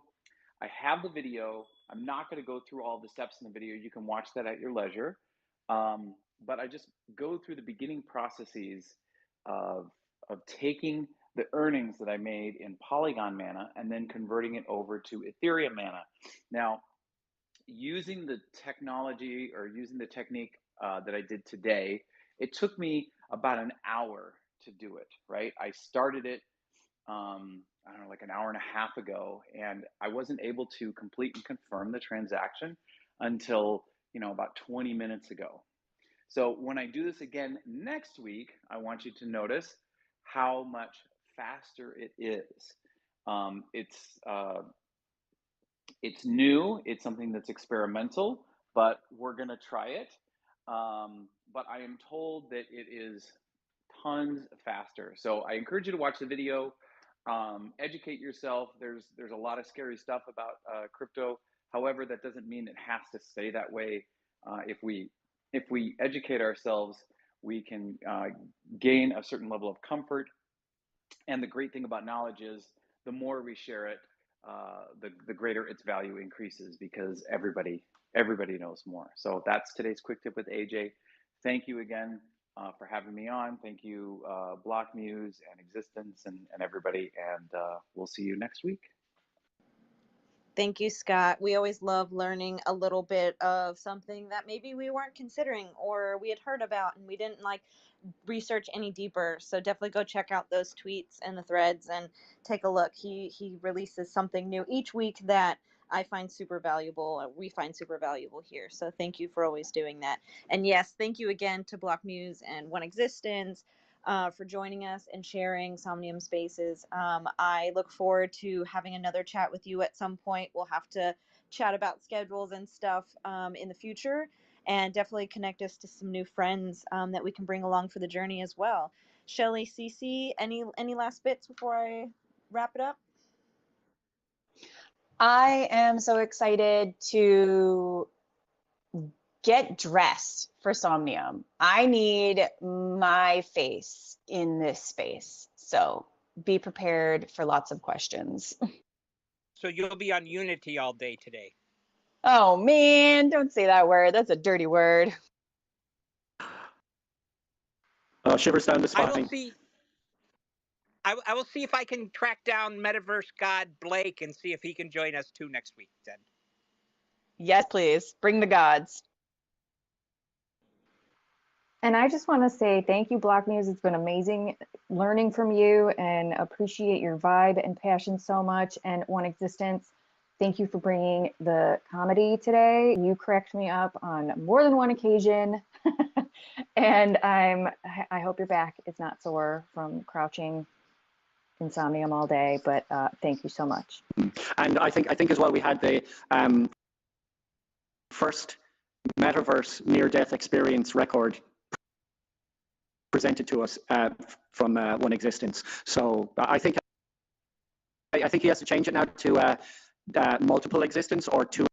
I have the video. I'm not going to go through all the steps in the video. You can watch that at your leisure. But I just go through the beginning processes of taking the earnings that I made in Polygon mana and then converting it over to Ethereum mana. Now, using the technology or using the technique that I did today, it took me about an hour to do it, right? I started it, I don't know, like an hour and a half ago, and I wasn't able to complete and confirm the transaction until, you know, about 20 minutes ago. So when I do this again next week, I want you to notice how much faster it is. It's new. It's something that's experimental, but we're going to try it. But I am told that it is tons faster. So I encourage you to watch the video, educate yourself. There's a lot of scary stuff about crypto. However, that doesn't mean it has to stay that way. If we educate ourselves, we can gain a certain level of comfort. And the great thing about knowledge is the more we share it, the greater its value increases, because everybody knows more. So that's today's quick tip with AJ. Thank you again for having me on. Thank you, Block Muse and Existence and everybody. And we'll see you next week. Thank you, Scott. We always love learning a little bit of something that maybe we weren't considering or we had heard about and we didn't research any deeper. So definitely go check out those tweets and the threads and take a look. He releases something new each week that I find super valuable. We find super valuable here. So thank you for always doing that. And yes, thank you again to Block Muse and One Existence for joining us and sharing Somnium Spaces. I look forward to having another chat with you at some point. We'll have to chat about schedules and stuff in the future, and definitely connect us to some new friends that we can bring along for the journey as well. Shelly, Cece, any last bits before I wrap it up? I am so excited to get dressed for Somnium. I need my face in this space. So be prepared for lots of questions. So you'll be on Unity all day today. Oh man, don't say that word. That's a dirty word. Shivers down the spine. I will see if I can track down Metaverse God Blake and see if he can join us too next week then. Yes, please. Bring the gods. And I just want to say thank you, Block Muse. It's been amazing learning from you and appreciate your vibe and passion so much. And One Existence, thank you for bringing the comedy today. You cracked me up on more than one occasion. And I hope your back is not sore from crouching insomnium all day, but thank you so much. And I think as well, we had the first Metaverse near-death experience record presented to us from One Existence. So I think he has to change it now to multiple existence or two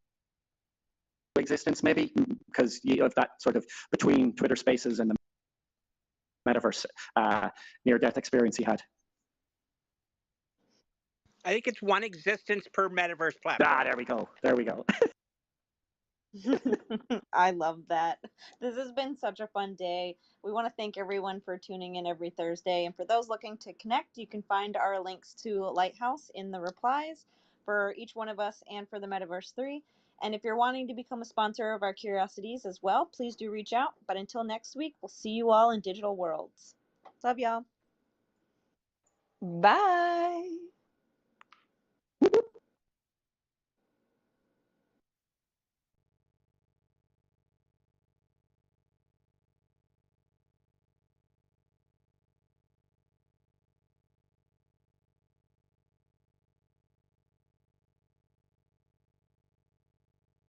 existence, maybe, because you have that sort of between Twitter Spaces and the Metaverse near-death experience he had. I think it's one existence per Metaverse platform. There we go. I love that. This has been such a fun day. We want to thank everyone for tuning in every Thursday. And for those looking to connect, you can find our links to Lighthouse in the replies for each one of us and for the Metaverse 3. And if you're wanting to become a sponsor of our curiosities as well, please do reach out. But until next week, we'll see you all in digital worlds. Love y'all. Bye.